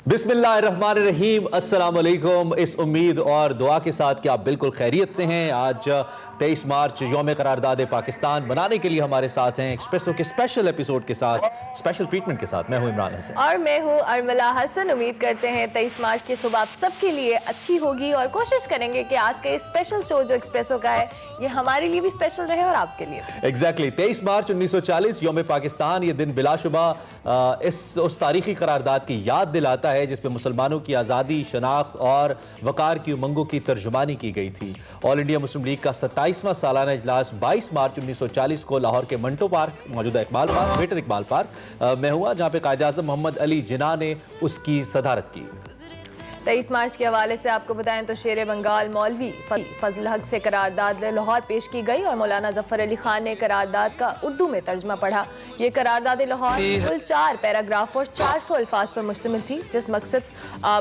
बिस्मिल्लाहिर्रहमानिर्रहीम, अस्सलाम वालेकुम। इस उम्मीद और दुआ के साथ कि आप बिल्कुल खैरियत से हैं। आज 23 मार्च यौम करारदाद पाकिस्तान मनाने के लिए हमारे साथ हैं एक्सप्रेसो के स्पेशल एपिसोड के साथ, स्पेशल ट्रीटमेंट के साथ मैं हूं इमरान हसन और मैं हूं अरमला हसन। उम्मीद करते हैं 23 मार्च की सुबह आप सबके लिए अच्छी होगी और कोशिश करेंगे कि आज का ये स्पेशल शो जो एक्सप्रेसो का है ये हमारे लिए भी स्पेशल रहे और आपके लिए भी। एग्जैक्टली 23 मार्च 1940 यौम पाकिस्तान। ये दिन बिलाशुबा उस तारीखी करारदाद की याद दिलाता है जिसमें मुसलमानों की आज़ादी, शनाख्त और वकार की उमंगों की तर्जुमानी की गई थी। ऑल इंडिया मुस्लिम लीग का 27वां सालाना इजलास 22 मार्च 1940 को लाहौर के मंटो पार्क, मौजूदा Iqbal park, greater Iqbal park में हुआ, जहां पे कायद आज़म मोहम्मद अली जिन्ना ने उसकी सदारत की। 23 मार्च के हवाले से आपको बताएं तो शेर बंगाल मौलवी फजल हक से करारदाद लाहौर पेश की गई और मौलाना जफर अली खान ने करारदाद का उर्दू में तर्जमा पढ़ा। ये करारदाद लाहौर कुल 4 पैराग्राफ और 400 अल्फाज पर मुश्तमिल थी, जिस मकसद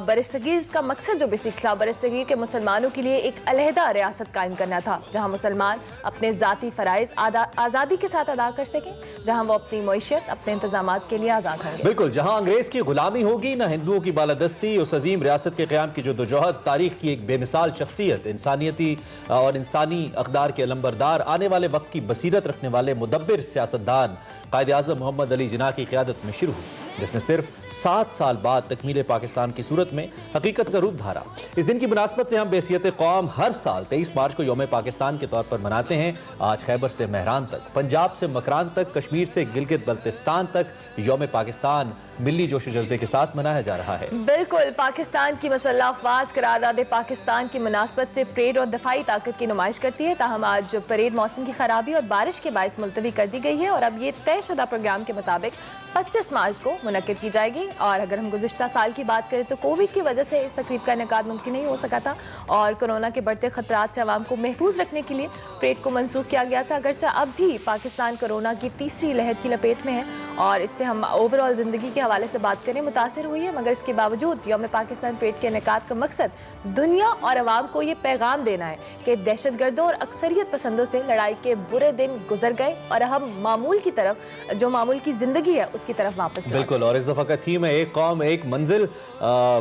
बरसगीर का मकसद जो बेसिक था बरसगीर के मुसलमानों के लिए एक अलहदा रियासत कायम करना था, जहाँ मुसलमान अपने ज़ाती फ़राइज़ आज़ादी के साथ अदा कर सकें, जहाँ वो अपनी मईशत अपने इंतजाम के लिए आज़ाद होंगे। बिल्कुल, जहाँ अंग्रेज़ की गुलामी होगी न हिंदुओं की बालादस्ती। उस अजीम रियासत के क़याम की जद्दोजहद तारीख की एक बेमिसाल शख्सियत, इंसानियती और इंसानी अक़दार के अलंबरदार, आने वाले वक्त की बसीरत रखने वाले मुदब्बिर सियासतदान कायद आज़म मोहम्मद अली जिन्ना की क़यादत में शुरू हुई, जिसने सिर्फ 7 साल बाद तकमील पाकिस्तान की सूरत में हकीकत का रूप धारा। इस दिन की मुनासबत से हम बेहसियत कौम हर साल 23 मार्च को यौम पाकिस्तान के तौर पर मनाते हैं। आज खैबर से महरान तक, पंजाब से मकरान तक, कश्मीर से गिलगित बल्तिस्तान तक यौम पाकिस्तान मिली जोश जज्बे के साथ मनाया जा रहा है। बिल्कुल, पाकिस्तान की मसल्लह अफवाज करारदाद पाकिस्तान की मुनासबत से परेड और दफाई ताकत की नुमाइश करती है। ताहम आज परेड मौसम की खराबी और बारिश के बायस मुलतवी कर दी गई है और अब ये तयशुदा प्रोग्राम के मुताबिक 25 मार्च को मुनक्किद की जाएगी। और अगर हम गुज़िश्ता साल की बात करें तो कोविड की वजह से इस तकरीब का इनेकाद मुमकिन नहीं हो सका था और कोरोना के बढ़ते खतरात से आवाम को महफूज रखने के लिए परेड को मनसूख किया गया था। अगरचा अब भी पाकिस्तान कोरोना की तीसरी लहर की लपेट में है और इससे हम ओवरऑल ज़िंदगी के हवाले से बात करें मुतासिर हुई है, मगर इसके बावजूद यौम पाकिस्तान परेड के इनेकाद का मकसद दुनिया और अवाम को ये पैगाम देना है कि दहशतगर्दों और अक्सरियत पसंदों से लड़ाई के बुरे दिन गुजर गए और हम मामूल की तरफ, जो मामूल की ज़िंदगी है उसकी तरफ वापस। बिल्कुल, और इस दफ़ा का थीम है एक कौम एक मंजिल।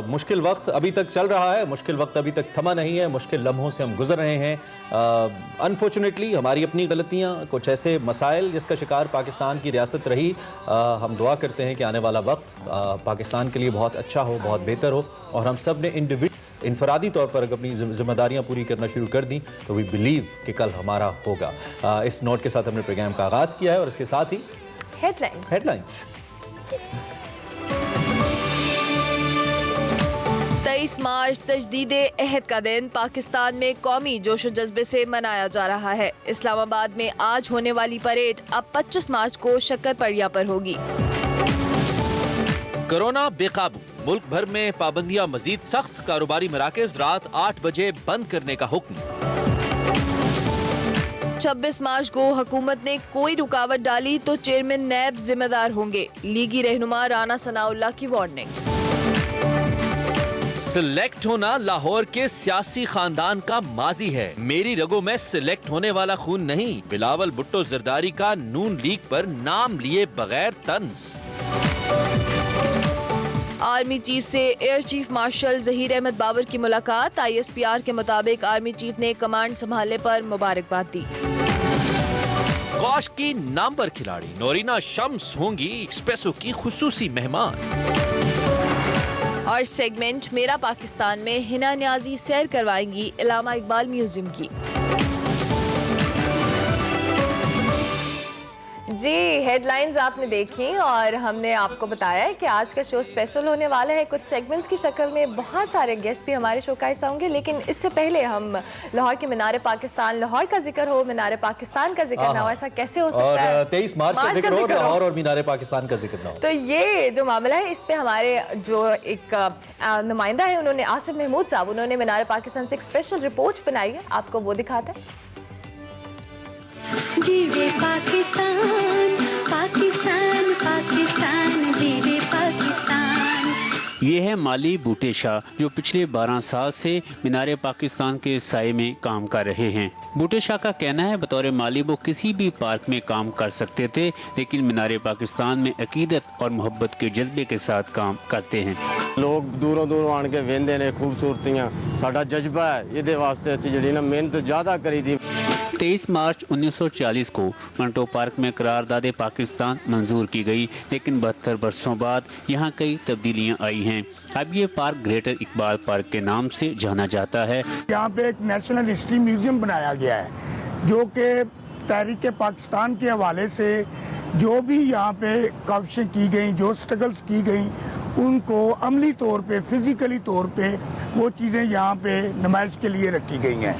मुश्किल वक्त अभी तक चल रहा है, मुश्किल वक्त अभी तक थमा नहीं है, मुश्किल लम्हों से हम गुजर रहे हैं। अनफॉर्चुनेटली हमारी अपनी गलतियाँ, कुछ ऐसे मसाइल जिसका शिकार पाकिस्तान की रियासत रही। हम दुआ करते हैं कि आने वाला वक्त पाकिस्तान के लिए बहुत अच्छा हो, बहुत बेहतर हो और हम सब ने इनफरादी तौर पर अगर अपनी जिम्मेदारियां पूरी करना शुरू कर दी तो वी बिलीव कि कल हमारा होगा। इस नोट के साथ हमने प्रोग्राम का आगाज़ किया है और इसके साथ ही हेडलाइंस। 23 मार्च तजदीदे अहद का दिन पाकिस्तान में कौमी जोश व जज्बे से मनाया जा रहा है। इस्लामाबाद में आज होने वाली परेड अब 25 मार्च को शक्करपड़िया पर होगी। कोरोना बेकाबू, मुल्क भर में पाबंदियां मजीद सख्त, कारोबारी मराकज रात 8 बजे बंद करने का हुक्म। 26 मार्च को हुकूमत ने कोई रुकावट डाली तो चेयरमैन नैब जिम्मेदार होंगे, लीगी रहनुमा राना सनाउल्लाह की वार्निंग। सिलेक्ट होना लाहौर के सियासी खानदान का माजी है, मेरी रगों में सिलेक्ट होने वाला खून नहीं। बिलावल भुट्टो जरदारी का नून लीग पर नाम लिए बगैर तंज। आर्मी चीफ से air chief marshal Zaheer Ahmed Babar की मुलाकात। ISPR के मुताबिक आर्मी चीफ ने कमांड संभालने पर मुबारकबाद दी। कौश की नामवर खिलाड़ी नोरीना शम्स होंगी एक्सप्रेसो की खुसूसी मेहमान। और सेगमेंट मेरा पाकिस्तान में हिना न्याजी सैर करवाएंगी इलामा इकबाल म्यूजियम की। जी, हेडलाइंस आपने देखी और हमने आपको बताया है कि आज का शो स्पेशल होने वाला है। कुछ सेगमेंट्स की शक्ल में बहुत सारे गेस्ट भी हमारे शो का हिस्सा होंगे, लेकिन इससे पहले हम लाहौर के मीनार पाकिस्तान, लाहौर का जिक्र हो, मीनार पाकिस्तान का जिक्र ना हो, ऐसा कैसे हो सकता है? 23 मार्च का जिक्र हो, लाहौर और मीनार पाकिस्तान का जिक्र ना हो। तो ये जो मामला है इस पे हमारे जो एक नुमाइंदा है, उन्होंने आसिफ महमूद साहब, उन्होंने मीनार पाकिस्तान से एक स्पेशल रिपोर्ट बनाई है, आपको वो दिखाते हैं। जीवे पाकिस्तान, पाकिस्तान, पाकिस्तान, जीवे पाकिस्तान। ये है माली बूटे शाह, जो पिछले 12 साल से मीनार पाकिस्तान के साए में काम कर रहे हैं। बूटे शाह का कहना है बतौर माली वो किसी भी पार्क में काम कर सकते थे, लेकिन मीनार पाकिस्तान में अकीदत और मोहब्बत के जज्बे के साथ काम करते हैं। लोग दूरों दूरों आन के वेंदे ने खूबसूरतियां, साडा जज्बा है, ये वास्ते असीं जिहड़ी ना मेहनत ज़्यादा करी थी। 23 मार्च 1940 को मंटो पार्क में करारदाद पाकिस्तान मंजूर की गई, लेकिन 72 वर्षों बाद यहाँ कई तब्दीलियाँ आई हैं। अब ये पार्क ग्रेटर इकबाल पार्क के नाम से जाना जाता है। यहाँ पे एक नेशनल हिस्ट्री म्यूजियम बनाया गया है, जो कि तहरीक पाकिस्तान के हवाले से जो भी यहाँ पे काविशें की गई, जो स्ट्रगल्स की गई, उनको अमली तौर पे, फिजिकली तौर पे वो चीज़ें यहाँ पे नुमाइश के लिए रखी गई हैं।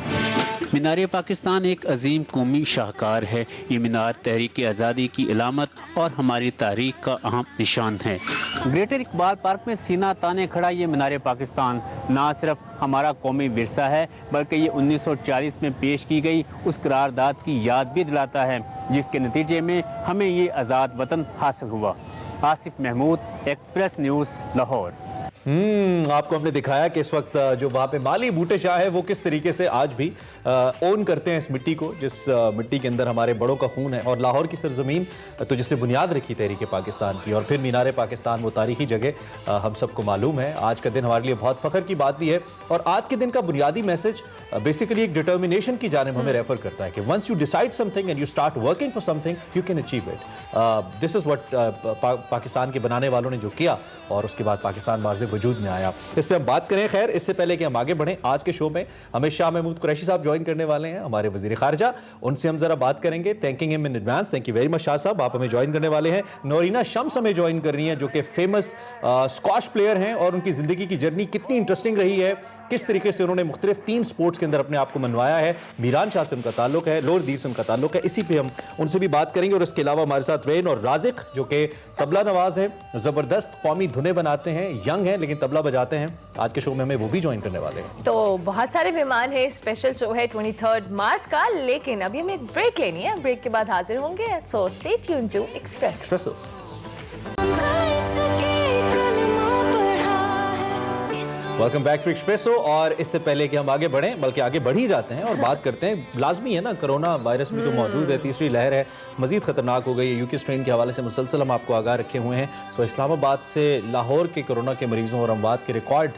मीनार पाकिस्तान एक अजीम कौमी शाहकार है। ये मीनार तहरीक आज़ादी की इलामत और हमारी तारीख का अहम निशान है। ग्रेटर इकबाल पार्क में सीना ताने खड़ा ये मीनार पाकिस्तान ना सिर्फ हमारा कौमी विरसा है, बल्कि ये 1940 में पेश की गई उस करारदाद की याद भी दिलाता है, जिसके नतीजे में हमें ये आज़ाद वतन हासिल हुआ। Asif Mahmood, express news, Lahore. आपको हमने दिखाया कि इस वक्त जो वहाँ पे माली बूटे शाह है वो किस तरीके से आज भी ओन करते हैं इस मिट्टी को, जिस मिट्टी के अंदर हमारे बड़ों का खून है। और लाहौर की सरजमीन तो जिसने बुनियाद रखी तहरीक पाकिस्तान की, और फिर मीनार पाकिस्तान वो तारीखी जगह हम सबको मालूम है। आज का दिन हमारे लिए बहुत फ़ख्र की बात भी है, और आज के दिन का बुनियादी मैसेज बेसिकली एक डिटर्मिनेशन की जानिब हमें रेफर करता है कि once you decide something and you start working for something you can achieve it. This is what Pakistan के बनाने वालों ने जो किया, और उसके बाद पाकिस्तान बारज़े वजूद में आया। इस पे हम बात करें। खैर, इससे पहले कि हम आगे बढ़ें, आज के शो में हमें शाह महमूद कुरैशी साहब ज्वाइन करने वाले हैं, हमारे वजीर खारजा। उनसे हम जरा बात करेंगे, thanking him in advance. Thank you very much Shah साहब, आप हमें ज्वाइन करने वाले हैं। नौरीना शम्स हमें ज्वाइन कर रही हैं, जो कि फेमस स्क्वाश प्लेयर हैं, और उनकी जिंदगी की जर्नी कितनी इंटरेस्टिंग रही है, किस तरीके से उन्होंने मुख्तलिफ 3 स्पोर्ट्स के अंदर अपने आप को मनवाया है। मीरान शाह से उनका ताल्लुक है, लोअर दीर से उनका ताल्लुक है, इसी पे हम उनसे भी बात करेंगे। और इसके अलावा हमारे साथ वेन और राजिक, जो कि तबला नवाज है, जबरदस्त कौमी धुनें बनाते हैं, यंग हैं लेकिन तबला बजाते हैं। आज के शो में हमें वो भी ज्वाइन करने वाले हैं। तो बहुत सारे मेहमान हैं, स्पेशल शो है 23 मार्च का, लेकिन अभी हमें एक ब्रेक लेनी है। ब्रेक के बाद हाजिर होंगे, so stay tuned to Expresso. Welcome back to Expresso. और इससे पहले कि हम आगे बढ़ें, बल्कि आगे बढ़ ही जाते हैं और बात करते हैं, लाजमी है ना, कोरोना वायरस भी तो मौजूद है, तीसरी लहर है, मजीद खतरनाक हो गई है। यूके स्ट्रेन के हवाले से मुसलसल हम आपको आगाह रखे हुए हैं। तो इस्लामाबाद से लाहौर के कोरोना के मरीजों और अमवात के रिकॉर्ड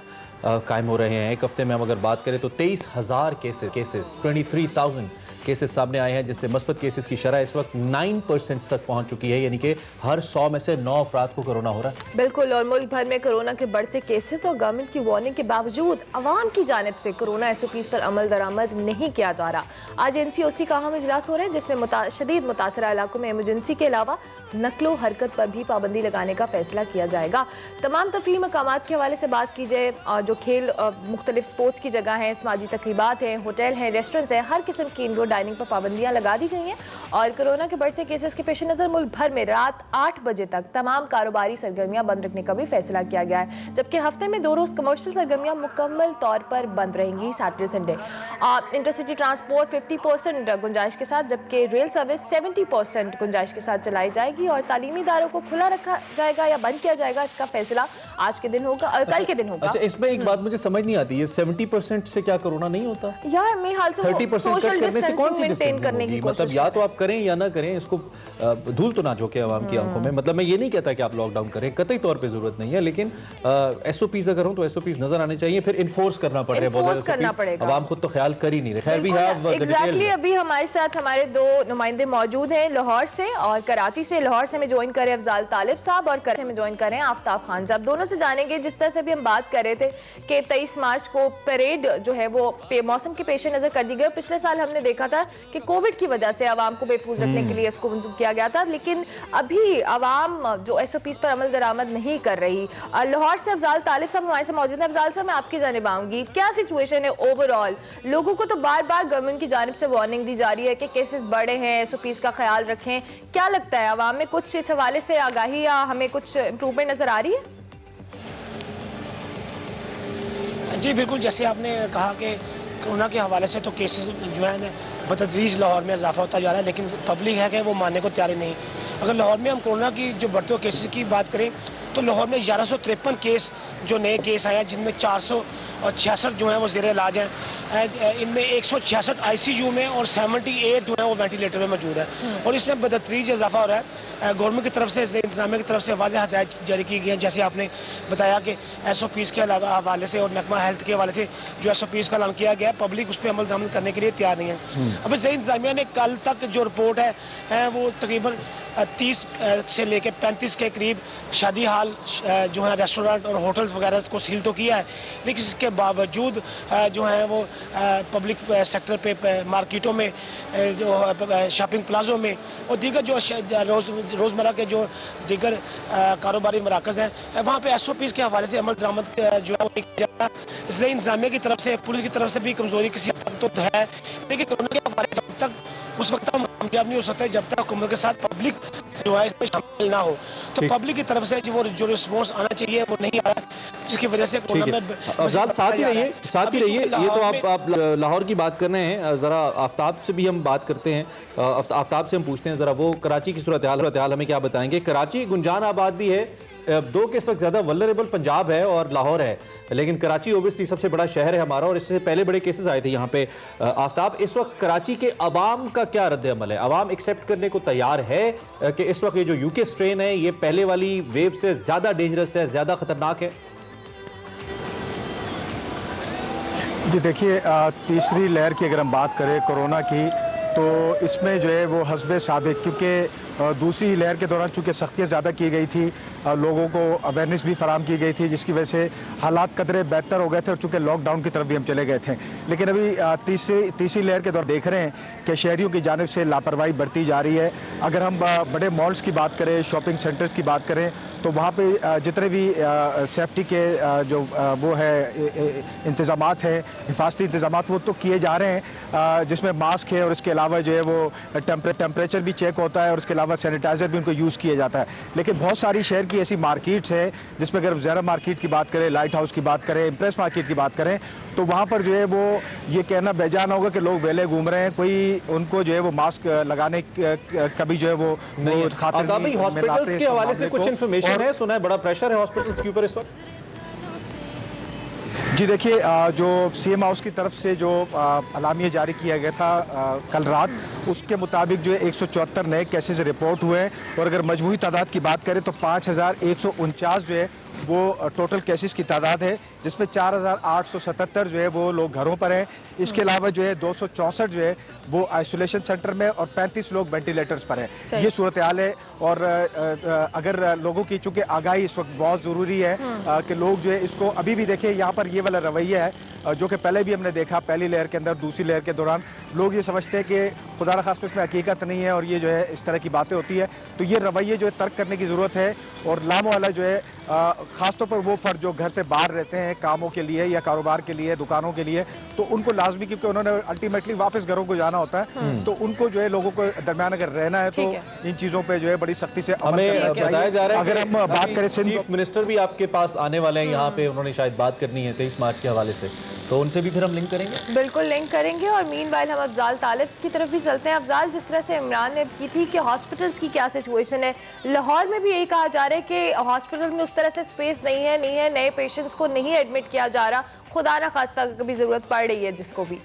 कायम हो रहे हैं। एक हफ्ते में हम अगर बात करें तो 23,000 केसेस 23,000 केसेस सामने आए हैं, जिससे मस्बत केसेस की शरह इस वक्त 9% तक पहुंच चुकी है, यानी कि हर 100 में से 9 अफराद को कोरोना हो रहा है। बिल्कुल, और मुल्क भर में कोरोना के बढ़ते केसेस और गवर्नमेंट की वार्निंग के बावजूद अवाम की जानिब से कोरोना एसओपीज पर अमल दरामद नहीं किया जा रहा। आज NCOC का अहम इजलास हो रहे हैं, जिसमें शदीद मुतासरा इलाकों में इमरजेंसी के अलावा नकलो हरकत पर भी पाबंदी लगाने का फैसला किया जाएगा। तमाम तफरीह मकामात के हवाले से बात की जाए, जो खेल मुख्तलिफ स्पोर्ट्स की जगह हैं, समाजी तकरीबात हैं, होटल हैं, रेस्टोरेंट्स हैं, हर किस्म की इंडोर डाइनिंग पर पाबंदियां लगा दी गई हैं। और कोरोना के बढ़ते केसेस के पेश नज़र मुल्क भर में रात 8 बजे तक तमाम कारोबारी सरगर्मियां बंद रखने का भी फैसला किया गया है, जबकि हफ्ते में 2 रोज़ कमर्शियल सरगर्मियां मुकम्मल तौर पर बंद रहेंगी, सैटरडे संडे। इंटरसिटी ट्रांसपोर्ट 50% गुंजाइश के साथ, जबकि रेल सर्विस 70% गुंजाइश के साथ चलाई जाएगी। और तालीमी इदारों को खुला रखा जाएगा या बंद किया जाएगा, इसका फैसला आज के दिन होगा और कल के दिन होगा। अच्छा, इसमें एक बात मुझे समझ नहीं आती है, 70% से क्या कोरोना नहीं होता यार? मेरे हाल से 30% कट करने से कौन सी मेंटेन करने की कोशिश, मतलब या तो आप करें या ना करें, इसको धूल तो ना झोंके आवाम की आंखों में। मतलब मैं ये नहीं कहता कि आप लॉकडाउन करें, कतई तौर पे जरूरत नहीं है, लेकिन SOPs अगर हो तो SOPs नजर आने चाहिए, फिर इन्फोर्स करना पड़ रहा है। आवाम खुद तो ख्याल कर ही नहीं रहे। खैर, वी हैव एग्जैक्टली अभी हमारे साथ हमारे 2 नुमाइंदे मौजूद हैं, लाहौर से और कराची से। लाहौर से हमें ज्वाइन करें अफजाल तालिब साहब, और कराची में ज्वाइन करें आफ्ताब खान साहब। दोनों से जानेंगे, जिस तरह से भी हम बात कर रहे थे कि 23 मार्च को परेड जो है वो मौसम के पेश नज़र कर दी गई। पिछले साल हमने देखा था कि कोविड की वजह से आवाम को बेफूज रखने के लिए इसको मंजूर किया गया था, लेकिन अभी आवाम जो SOPs पर अमल दरामद नहीं कर रही। लाहौर से अफजाल तालिब साहब हमारे साथ मौजूद हैं। अफजाल साहब, मैं आपकी जानिब आऊंगी, क्या सिचुएशन है ओवरऑल? लोगों को तो बार बार गवर्नमेंट की जानिब से वार्निंग दी जा रही है कि केसेस बढ़े हैं, SOPs का ख्याल रखें। क्या लगता है, आवाम में कुछ इस हवाले से आगाही या हमें कुछ इंप्रूवमेंट नजर आ रही है? जी बिल्कुल, जैसे आपने कहा कि कोरोना के हवाले से तो केसेस जो है बतदरीज लाहौर में इजाफा होता जा रहा है, लेकिन पब्लिक है कि वो मानने को तैयार नहीं। अगर लाहौर में हम कोरोना की जो बढ़ते हुए केसेस की बात करें तो लाहौर में 1153 केस जो नए केस आए हैं, जिनमें 466 जो है वो ज़ेर इलाज हैं। इनमें 166 ICU में और 78 जो है वो वेंटिलेटर में मौजूद है। और इसमें बदतरीज इजाफा हो रहा है। गवर्नमेंट की तरफ से, इंतजामिया की तरफ से वाज़ेह हदायत जारी की गई हैं। जैसे आपने बताया कि SOPs के हवाले से और महकमा हेल्थ के हवाले से जो SOPs का ऐलान किया गया, पब्लिक उस पर अमल दमल करने के लिए तैयार नहीं है। अब इस इंतजामिया ने कल तक जो रिपोर्ट है वो तकरीबन 30 से लेकर 35 के करीब शादी हाल जो है, रेस्टोरेंट और होटल्स वगैरह को सील तो किया है, लेकिन इसके बावजूद जो है वो पब्लिक सेक्टर पे मार्केटों में, जो शॉपिंग प्लाजों में और दीगर जो रोज़मर्रा के जो दीगर कारोबारी मराकज़ हैं, वहाँ पे SOPs के हवाले से अमल दरामद जो है वो किया जाता है। इसलिए इंतजामिया की तरफ से, पुलिस की तरफ से भी कमज़ोरी किसी हद तक तो है, लेकिन कोरोना के हवाले से तक उस वक्त हम कामयाब नहीं हो सकते जब तक हुकूमत के साथ पब्लिक जो है इसमें शामिल ना हो। तो पब्लिक की तरफ से जो रिस्पॉन्स आना चाहिए वो नहीं आ रहा, जिसकी वजह से कोरोना में अफजाल साथ ही रहिए। ये तो आप लाहौर की बात कर रहे हैं, ज़रा आफ्ताब से भी हम बात करते हैं। आफ्ताब से हम पूछते हैं ज़रा वो कराची की सूरत हाल हमें क्या बताएंगे। कराची गुंजान आबाद भी है, दो के इस वक्त ज़्यादा वल्नरेबल पंजाब है और लाहौर है, लेकिन कराची ओबियसली सबसे बड़ा शहर है हमारा और इससे पहले बड़े केसेस आए थे यहाँ पे। आफ्ताब, इस वक्त कराची के अवाम का क्या रद्द अमल है? अवाम एक्सेप्ट करने को तैयार है कि इस वक्त ये जो UK स्ट्रेन है ये पहले वाली वेव से ज़्यादा डेंजरस है, ज़्यादा खतरनाक है? जी देखिए, तीसरी लहर की अगर हम बात करें कोरोना की, तो इसमें जो है वो हस्बे साबिक, क्योंकि दूसरी लहर के दौरान चूँकि सख्तियाँ ज़्यादा की गई थी, लोगों को अवेयरनेस भी फराम की गई थी, जिसकी वजह से हालात कदरे बेहतर हो गए थे और चूँकि लॉकडाउन की तरफ भी हम चले गए थे। लेकिन अभी तीसरी लहर के दौरान देख रहे हैं कि शहरियों की जानिब से लापरवाही बढ़ती जा रही है। अगर हम बड़े मॉल्स की बात करें, शॉपिंग सेंटर्स की बात करें, तो वहाँ पे जितने भी सेफ्टी के जो वो है इंतज़ामात हैं, हिफाजती इंतज़ामात, वो तो किए जा रहे हैं, जिसमें मास्क है और इसके अलावा जो है वो टेम्परेचर भी चेक होता है और इसके अलावा सैनिटाइजर भी उनको यूज़ किया जाता है। लेकिन बहुत सारी शहर की ऐसी मार्केट्स है जिसमें अगर ज़रा मार्केट की बात करें, लाइट हाउस की बात करें, इम्प्रेस मार्केट की बात करें, तो वहाँ पर जो है वो ये कहना बेजान होगा कि लोग वेले घूम रहे हैं, कोई उनको जो है वो मास्क लगाने कभी जो है वो खातिर। हॉस्पिटल्स के हवाले से कुछ इन्फॉर्मेशन है, सुना है बड़ा प्रेशर है हॉस्पिटल्स के ऊपर इस वक्त? जी देखिए, जो CM हाउस की तरफ से जो अलामिया जारी किया गया था कल रात, उसके मुताबिक जो है 174 नए केसेस रिपोर्ट हुए हैं और अगर मजमूई तादाद की बात करें तो 5149 जो है वो टोटल केसेस की तादाद है, जिसमें 4877 जो है वो लोग घरों पर हैं। इसके अलावा जो है 264 जो है वो आइसोलेशन सेंटर में और 35 लोग वेंटिलेटर्स पर हैं। ये सूरत हाल है और अगर लोगों की चूंकि आगाही इस वक्त बहुत ज़रूरी है कि लोग जो है इसको अभी भी देखें। यहाँ पर ये वाला रवैया है जो कि पहले भी हमने देखा, पहली लहर के अंदर, दूसरी लहर के दौरान लोग ये समझते हैं कि खुदा न खास्ता इसमें हकीकत नहीं है और ये जो है इस तरह की बातें होती है। तो ये रवैये जो है तर्क करने की ज़रूरत है और लामोहल्ला जो है ख़ासतौर पर वो फर्द जो घर से बाहर रहते हैं कामों के लिए या कारोबार के लिए, दुकानों के लिए, तो उनको लाजमी, क्योंकि उन्होंने अल्टीमेटली वापस घरों को जाना होता है, तो उनको जो है लोगों को दरमियान अगर रहना है तो इन चीज़ों पे जो है बड़ी सख्ती से हमें बताया जा रहा है। अगर हम बात करें, चीफ मिनिस्टर भी आपके पास आने वाले हैं यहाँ पे, उन्होंने शायद बात करनी है 23 मार्च के हवाले से, तो उनसे भी फिर हम लिंक करेंगे। बिल्कुल लिंक करेंगे। और मीनवाइल हम अफजाल तालिब की तरफ भी चलते हैं। अफजाल, जिस तरह से इमरान ने की थी कि हॉस्पिटल्स की क्या सिचुएशन है, लाहौर में भी यही कहा जा रहा है कि हॉस्पिटल में उस तरह से स्पेस नहीं है, नए पेशेंट्स को नहीं एडमिट किया जा रहा, खुदा ना खास्ता कभी ज़रूरत पड़ रही है जिसको भी।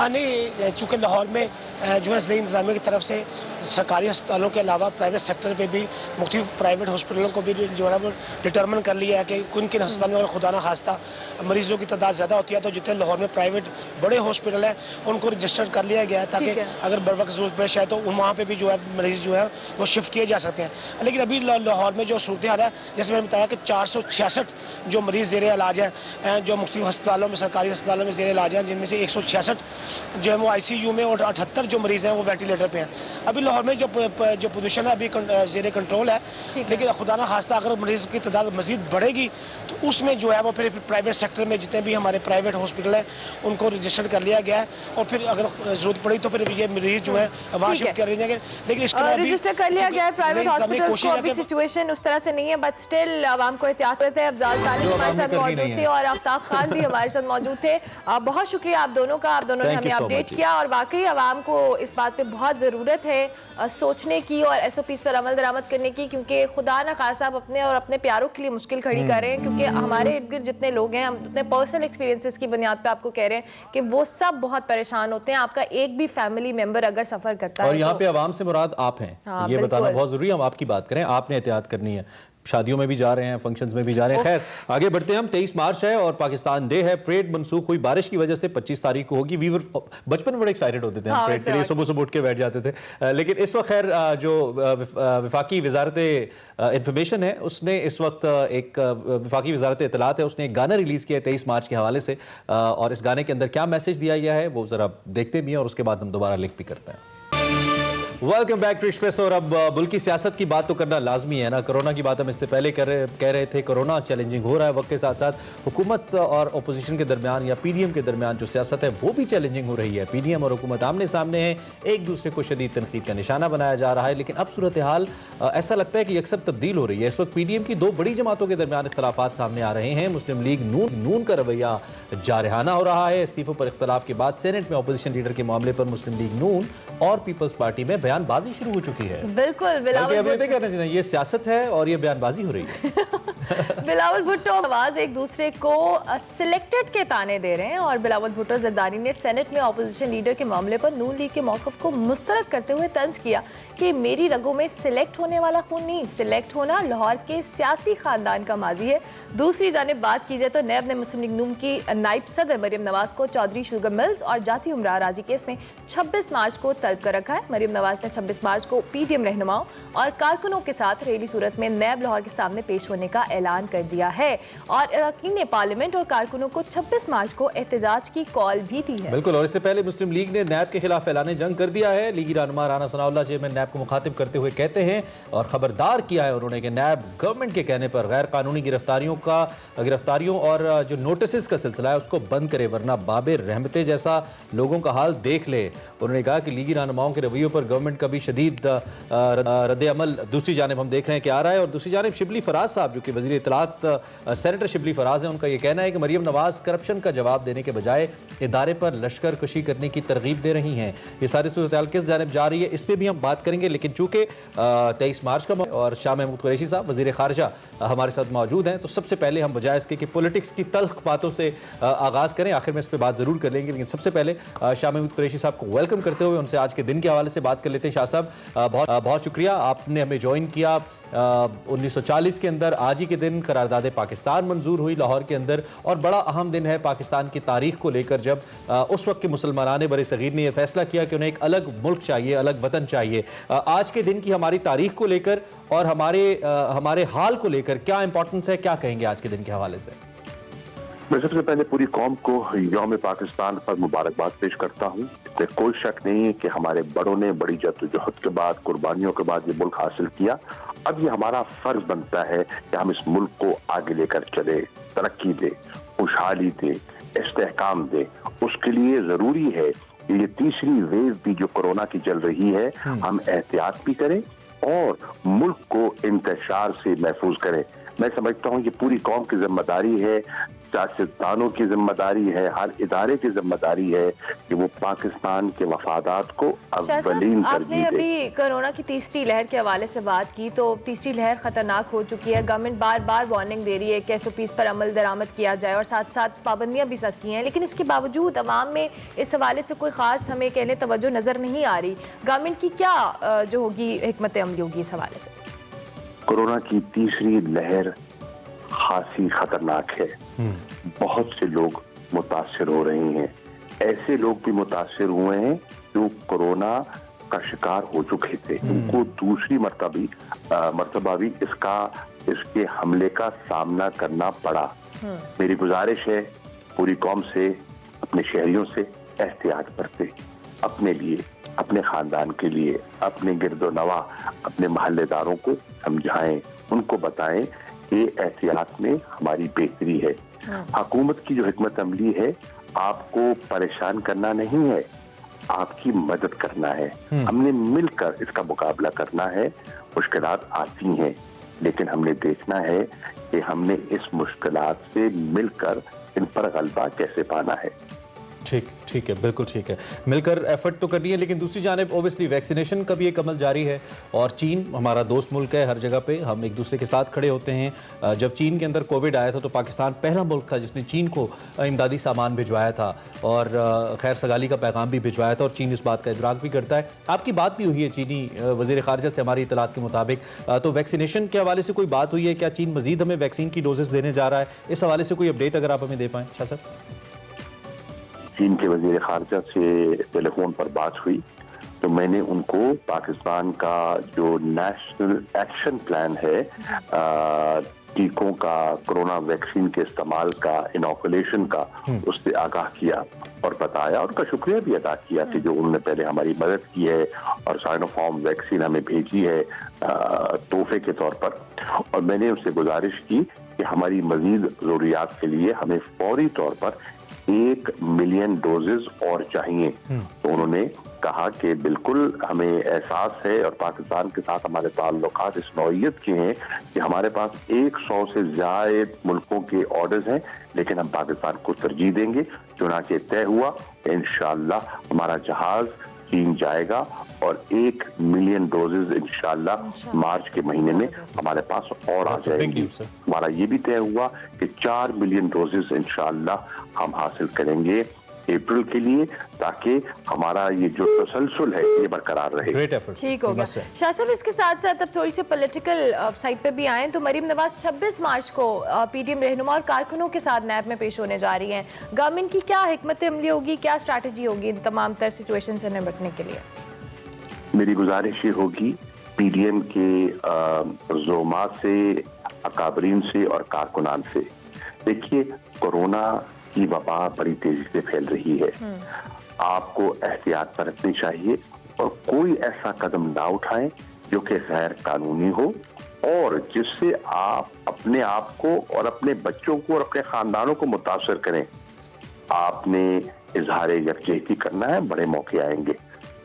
नहीं, चूँकि लाहौर में जो है इंतजामिया की तरफ से सरकारी अस्पतालों के अलावा प्राइवेट सेक्टर पे भी मुख्तलिफ प्राइवेट हॉस्पिटलों को भी जो है वो डिटर्मिन कर लिया है कि किन किन अस्पतालों में खुदा ना खास्ता मरीजों की तादाद ज़्यादा होती है, तो जितने लाहौर में प्राइवेट बड़े हॉस्पिटल हैं उनको रजिस्टर कर लिया गया है ताकि अगर बर वक्त जरूरत पेश आए तो वहाँ पर भी जो है मरीज जो है वो शिफ्ट किए जा सकते हैं। लेकिन अभी लाहौर में जो सूरत हाल है, जैसे मैंने बताया कि 466 जो मरीज ज़ेरे इलाज हैं, जो मुख्तलिफ अस्पतालों में, सरकारी अस्पतालों में ज़ेरे इलाज हैं, जिनमें से 166 जो है वो ICU में और 78 जो मरीज़ हैं वो वेंटिलेटर पे हैं। अभी लाहौर में जो पोजीशन है अभी ज़ेरे कंट्रोल है, लेकिन खुदा ना खास्ता अगर मरीज़ की तादाद मज़ीद बढ़ेगी तो उसमें जो है वो फिर प्राइवेट सेक्टर में जितने भी हमारे प्राइवेट हॉस्पिटल हैं उनको रजिस्टर कर लिया गया है और फिर अगर ज़रूरत पड़ी तो फिर ये मरीज़ जो है वहाँ शिफ्ट कर दिया जाएंगे। लेकिन इसके रजिस्टर कर लिया गया है प्राइवेट हॉस्पिटल्स को। अभी सिचुएशन उस तरह से नहीं है, बट स्टिल आवाम को एहतियात रहते हैं। अफजाल तालिब हमारे साथ मौजूद थे और आफ्ताब खान भी हमारे साथ मौजूद थे। बहुत शुक्रिया आप दोनों का, आप दोनों ने हमें अपडेट किया और वाकई आवाम को इस बात पे बहुत ज़रूरत है है सोचने की और SOPs पर अमल दरामद करने की, क्योंकि खुदा न खासा आप अपने और अपने प्यारों के लिए मुश्किल खड़ी कर रहे हैं, क्योंकि हमारे इर्द गिर्द जितने लोग हैं, हम अपने पर्सनल एक्सपीरियंसेस की बुनियाद पे आपको कह रहे हैं कि वो सब बहुत परेशान होते हैं। आपका एक भी फैमिली मेंबर अगर सफर करता है, और यहाँ पे आवाम से मुराद आप हैं, हाँ, ये बताना बिल्कुल। बहुत जरूरी है। हम आपकी बात करें, आपने एहतियात करनी है, शादियों में भी जा रहे हैं, फंक्शंस में भी जा रहे हैं। खैर आगे बढ़ते हैं हम। 23 मार्च है और पाकिस्तान डे है। परेड मनसूख हुई बारिश की वजह से 25 तारीख को होगी। बचपन में बड़े एक्साइटेड होते थे हम परेड के लिए, सुबह सुबह उठ के बैठ जाते थे। लेकिन इस वक्त खैर जो विफाकी वजारत इंफॉर्मेशन है उसने इस वक्त एक विफाकी वजारत इत्तलात है, उसने एक गाना रिलीज किया है 23 मार्च के हवाले से, और इस गाने के अंदर क्या मैसेज दिया गया है वो जरा देखते भी हैं और उसके बाद हम दोबारा लिख भी करते हैं। Welcome back to Express. और अब मुल्क की सियासत की बात तो करना लाजमी है ना। कोरोना की बात हम इससे पहले कह रहे थे। कोरोना चैलेंजिंग हो रहा है, वक्त के साथ साथ हुकूमत और अपोजिशन के दरमियान या PDM के दरमियान जो सियासत है वो भी चैलेंजिंग हो रही है। PDM और हुकूमत आमने सामने है, एक दूसरे को शदीद तनकीद का निशाना बनाया जा रहा है। लेकिन अब सूरत हाल ऐसा लगता है कि अक्सर तब्दील हो रही है। इस वक्त PDM की दो बड़ी जमातों के दरमियान इख्तलाफात सामने आ रहे हैं। मुस्लिम लीग नून का रवैया जारहाना हो रहा है। इस्तीफों पर इख्तलाफ के बाद सेनेट में अपोजिशन लीडर के मामले पर मुस्लिम लीग नून और पीपल्स पार्टी में बयानबाजी शुरू हो चुकी है। बिल्कुल, ये सियासत है और ये बयानबाजी हो रही है। बिलावल भुट्टो नवाज एक दूसरे को सिलेक्टेड के ताने दे रहे हैं और बिलावल भुट्टो जरदारी ने सेनेट में ऑपोजिशन लीडर के मामले पर नून लीग के मौक़िफ़ को मुस्तरद करते हुए तंज किया कि मेरी रगों में सिलेक्ट होने वाला खून नहीं, सिलेक्ट होना लाहौर के सियासी खानदान का माजी है। दूसरी जानिब बात की जाए तो नैब ने मुस्लिम लीग नून की नायब सदर मरियम नवाज को चौधरी शुगर मिल्स और जाती उमरा राजी केस में 26 मार्च को तलब कर रखा है। मरियम नवाज ने 26 मार्च को PDM रहनुमाओं और कारकुनों के साथ रेली सूरत में नैब लाहौर के सामने पेश होने का ऐलान कर दिया है और अरकान पार्लियामेंट और कारकुनों को 26 मार्च को एहतजाज की कॉल भी दी है। बिल्कुल, और इससे पहले मुस्लिम लीग ने नैब के खिलाफ ऐलान जंग कर दिया है। लीगी रहनुमा राना सनाउल्लाह चेयरमैन नैब को मुखातिब करते हुए कहते हैं और खबरदार किया है उन्होंने कि नैब गवर्नमेंट के कहने पर गैर कानूनी गिरफ्तारियों और जो नोटिस का सिलसिला है उसको बंद करे, वरना बाबे रहमते जैसा लोगों का हाल देख ले। उन्होंने कहा कि लीगी रहनुमाओं के रवैयों पर गवर्नमेंट का भी शदीद रद्द अमल दूसरी जानिब हम देख रहे हैं कि आ रहा है। और दूसरी जानिब शिबली फराज साहब जो कि वज़ीर इत्तलात सेनेटर शिबली फराज हैं, उनका यह कहना है कि मरियम नवाज करप्शन का जवाब देने के बजाय इदारे पर लश्कर कशी करने की तरगीब दे रही हैं। ये सारी सूरत किस जानिब जा रही है इस पर भी हम बात करेंगे। लेकिन चूंकि 23 मार्च का और शाह महमूद कुरैशी साहब वज़ीर ख़ारिजा हमारे साथ मौजूद हैं, तो सबसे पहले हम बजाय इसके कि पॉलिटिक्स की तल्ख बातों से आगाज़ करें, आखिर में इस पर बात ज़रूर कर लेंगे। लेकिन सबसे पहले शाह महमूद कुरैशी साहब को वेलकम करते हुए उनसे आज के दिन के हवाले से बात कर लेते हैं। शाह साहब, बहुत शुक्रिया, आपने हमें ज्वाइन किया। 1940 के अंदर आज ही के दिन करारदाद पाकिस्तान मंजूर हुई लाहौर के अंदर, और बड़ा अहम दिन है पाकिस्तान की तारीख को लेकर, जब उस वक्त के मुसलमानान बरे सगीर ने यह फैसला किया कि उन्हें एक अलग मुल्क चाहिए, अलग वतन चाहिए। आज के दिन की हमारी तारीख को लेकर और हमारे हाल को लेकर क्या इंपॉर्टेंस है, क्या कहेंगे आज के दिन के हवाले से? मैं सबसे पहले पूरी कौम को यौम पाकिस्तान पर मुबारकबाद पेश करता हूँ। इसमें कोई शक नहीं है कि हमारे बड़ों ने बड़ी जद्दोजहद के बाद, कुर्बानियों के बाद ये मुल्क हासिल किया। अब ये हमारा फर्ज बनता है कि हम इस मुल्क को आगे लेकर चले, तरक्की दे, खुशहाली दे, इस्तेहकाम दे। उसके लिए जरूरी है कि ये तीसरी वेव भी जो कोरोना की चल रही है, हम एहतियात भी करें और मुल्क को इंतशार से महफूज करें। मैं समझता हूँ ये पूरी कौम की जिम्मेदारी है, सियासतदानों की जिम्मेदारी है, हर इदारे की जिम्मेदारी है कि वो पाकिस्तान के मफादात को अव्वलीन तरजीह दे। आपने अभी कोरोना की तीसरी लहर के हवाले से बात की, तो तीसरी लहर खतरनाक हो चुकी है। गवर्नमेंट बार बार वार्निंग दे रही है कि SOPs पर अमल दरामद किया जाए और साथ साथ पाबंदियां भी सख्त की हैं, लेकिन इसके बावजूद अवाम में इस हवाले से कोई खास हमें कहने तवज्जो नजर नहीं आ रही। गवर्नमेंट की क्या जो होगी हिकमत अमली होगी इस हवाले से? कोरोना की तीसरी लहर खासी खतरनाक है। बहुत से लोग मुतासिर हो रहे हैं। ऐसे लोग भी मुतासिर हुए हैं जो कोरोना का शिकार हो चुके थे, उनको दूसरी मर्तबा भी इसके हमले का सामना करना पड़ा। मेरी गुजारिश है पूरी कौम से, अपने शहरियों से, एहतियात बरतें, अपने लिए, अपने खानदान के लिए, अपने गिरदो नवा, अपने महल्लेदारों को समझाएं, उनको बताएं कि एहतियात में हमारी बेहतरी है। हुकूमत की जो हिकमत अमली है, आपको परेशान करना नहीं है, आपकी मदद करना है। हमने मिलकर इसका मुकाबला करना है। मुश्किलात आती हैं, लेकिन हमने देखना है कि हमने इस मुश्किलात से मिलकर इन पर गलबा कैसे पाना है। ठीक है, बिल्कुल ठीक है। मिलकर एफर्ट तो करनी है, लेकिन दूसरी जानिब ओबियसली वैक्सीनेशन का भी एक अमल जारी है और चीन हमारा दोस्त मुल्क है। हर जगह पे हम एक दूसरे के साथ खड़े होते हैं। जब चीन के अंदर कोविड आया था तो पाकिस्तान पहला मुल्क था जिसने चीन को इमदादी सामान भिजवाया था और खैर सगाली का पैगाम भी भिजवाया था और चीन इस बात का इदराक भी करता है। आपकी बात भी हुई है चीनी वज़ीर ख़ारिजा से हमारी इतलात के मुताबिक, तो वैक्सीनेशन के हवाले से कोई बात हुई है? क्या चीन मज़ीद हमें वैक्सीन की डोजेस देने जा रहा है? इस हवाले से कोई अपडेट अगर आप हमें दे पाएँ शाह साहब। चीन के वज़ीर ख़ारिजा से टेलीफोन पर बात हुई तो मैंने उनको पाकिस्तान का जो नेशनल एक्शन प्लान है टीकों का, कोरोना वैक्सीन के इस्तेमाल का, इनोकुलेशन का, उससे आगाह किया और बताया, उनका शुक्रिया भी अदा किया कि जो उन्होंने पहले हमारी मदद की है और साइनोफार्म वैक्सीन हमें भेजी है तोहफे के तौर पर। और मैंने उससे गुजारिश की कि हमारी मजीद ज़रूरियात के लिए हमें फौरी तौर पर 1 मिलियन डोजेज और चाहिए। तो उन्होंने कहा कि बिल्कुल हमें एहसास है और पाकिस्तान के साथ हमारे ताल्लुकात इस नौइयत के हैं कि हमारे पास 100 से ज़ायद मुल्कों के ऑर्डर्स हैं, लेकिन हम पाकिस्तान को तरजीह देंगे। चुनांचे तय हुआ इंशाअल्लाह हमारा जहाज चीन जाएगा और 1 मिलियन डोजेज इंशाअल्लाह मार्च के महीने में हमारे पास और आ जाएंगी। हमारा ये भी तय हुआ कि 4 मिलियन डोजेज इंशाअल्लाह हम हासिल करेंगे अप्रैल के लिए, ताकि हमारा ये जो तसलसल है ये बरकरार रहे। Great effort. ठीक होगा शाह साहब। इसके साथ साथ अब थोड़ी सी पॉलिटिकल साइड पे भी आए तो मरीम नवाज 26 मार्च को पीडीएम रहनुमा और कारकुनों के साथ नैब में पेश होने जा रही हैं। गवर्नमेंट की क्या हिकमत अमली होगी, क्या स्ट्रैटेजी होगी इन तमाम तर सिचुएशन से निपटने के लिए? मेरी गुजारिश ये होगी पीडीएम के ज़ोमा से, अकाबरीन से और कारकुनान से, देखिए कोरोना की वबा बड़ी तेजी से फैल रही है, आपको एहतियात बरतनी चाहिए और कोई ऐसा कदम ना उठाएं जो कि गैर कानूनी हो और जिससे आप अपने आप को और अपने बच्चों को और अपने खानदानों को मुतासर करें। आपने इजहार यकजहती करना है, बड़े मौके आएंगे।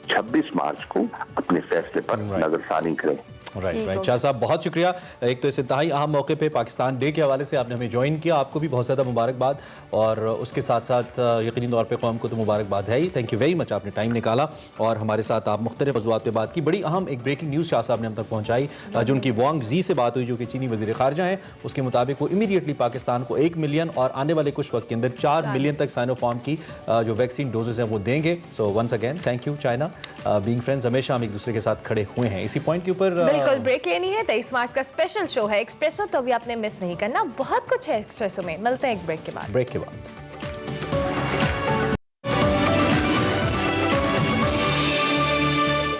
26 मार्च को अपने फैसले पर नजरसानी करें। राइट शाह साहब, बहुत शुक्रिया। एक तो इस इंतहाई अहम मौके पे पाकिस्तान डे के हवाले से आपने हमें ज्वाइन किया, आपको भी बहुत ज़्यादा मुबारकबाद और उसके साथ साथ यकीनी तौर पे कौम को तो मुबारकबाद है ही। थैंक यू वेरी मच, आपने टाइम निकाला और हमारे साथ आप मुख्तलिफ मौज़ूआत पे बात की। बड़ी अहम एक ब्रेकिंग न्यूज़ शाह साहब ने हम तक पहुँचाई, जो उनकी वांग जी से बात हुई जो कि चीनी वज़ीर ख़ारिजा हैं। उसके मुताबिक वो इमीडिएटली पाकिस्तान को 1 मिलियन और आने वाले कुछ वक्त के अंदर 4 मिलियन तक साइनोफार्म की जो वैक्सीन डोजेज हैं वो देंगे। So once again thank you China, being friends हमेशा हम एक दूसरे के साथ खड़े हुए हैं। इसी पॉइंट के ऊपर बिल्कुल ब्रेक लेनी है। 23 मार्च का स्पेशल शो है एक्सप्रेसो, तो अभी आपने मिस नहीं करना, बहुत कुछ है एक्सप्रेसो में। मिलते हैं एक ब्रेक के बाद।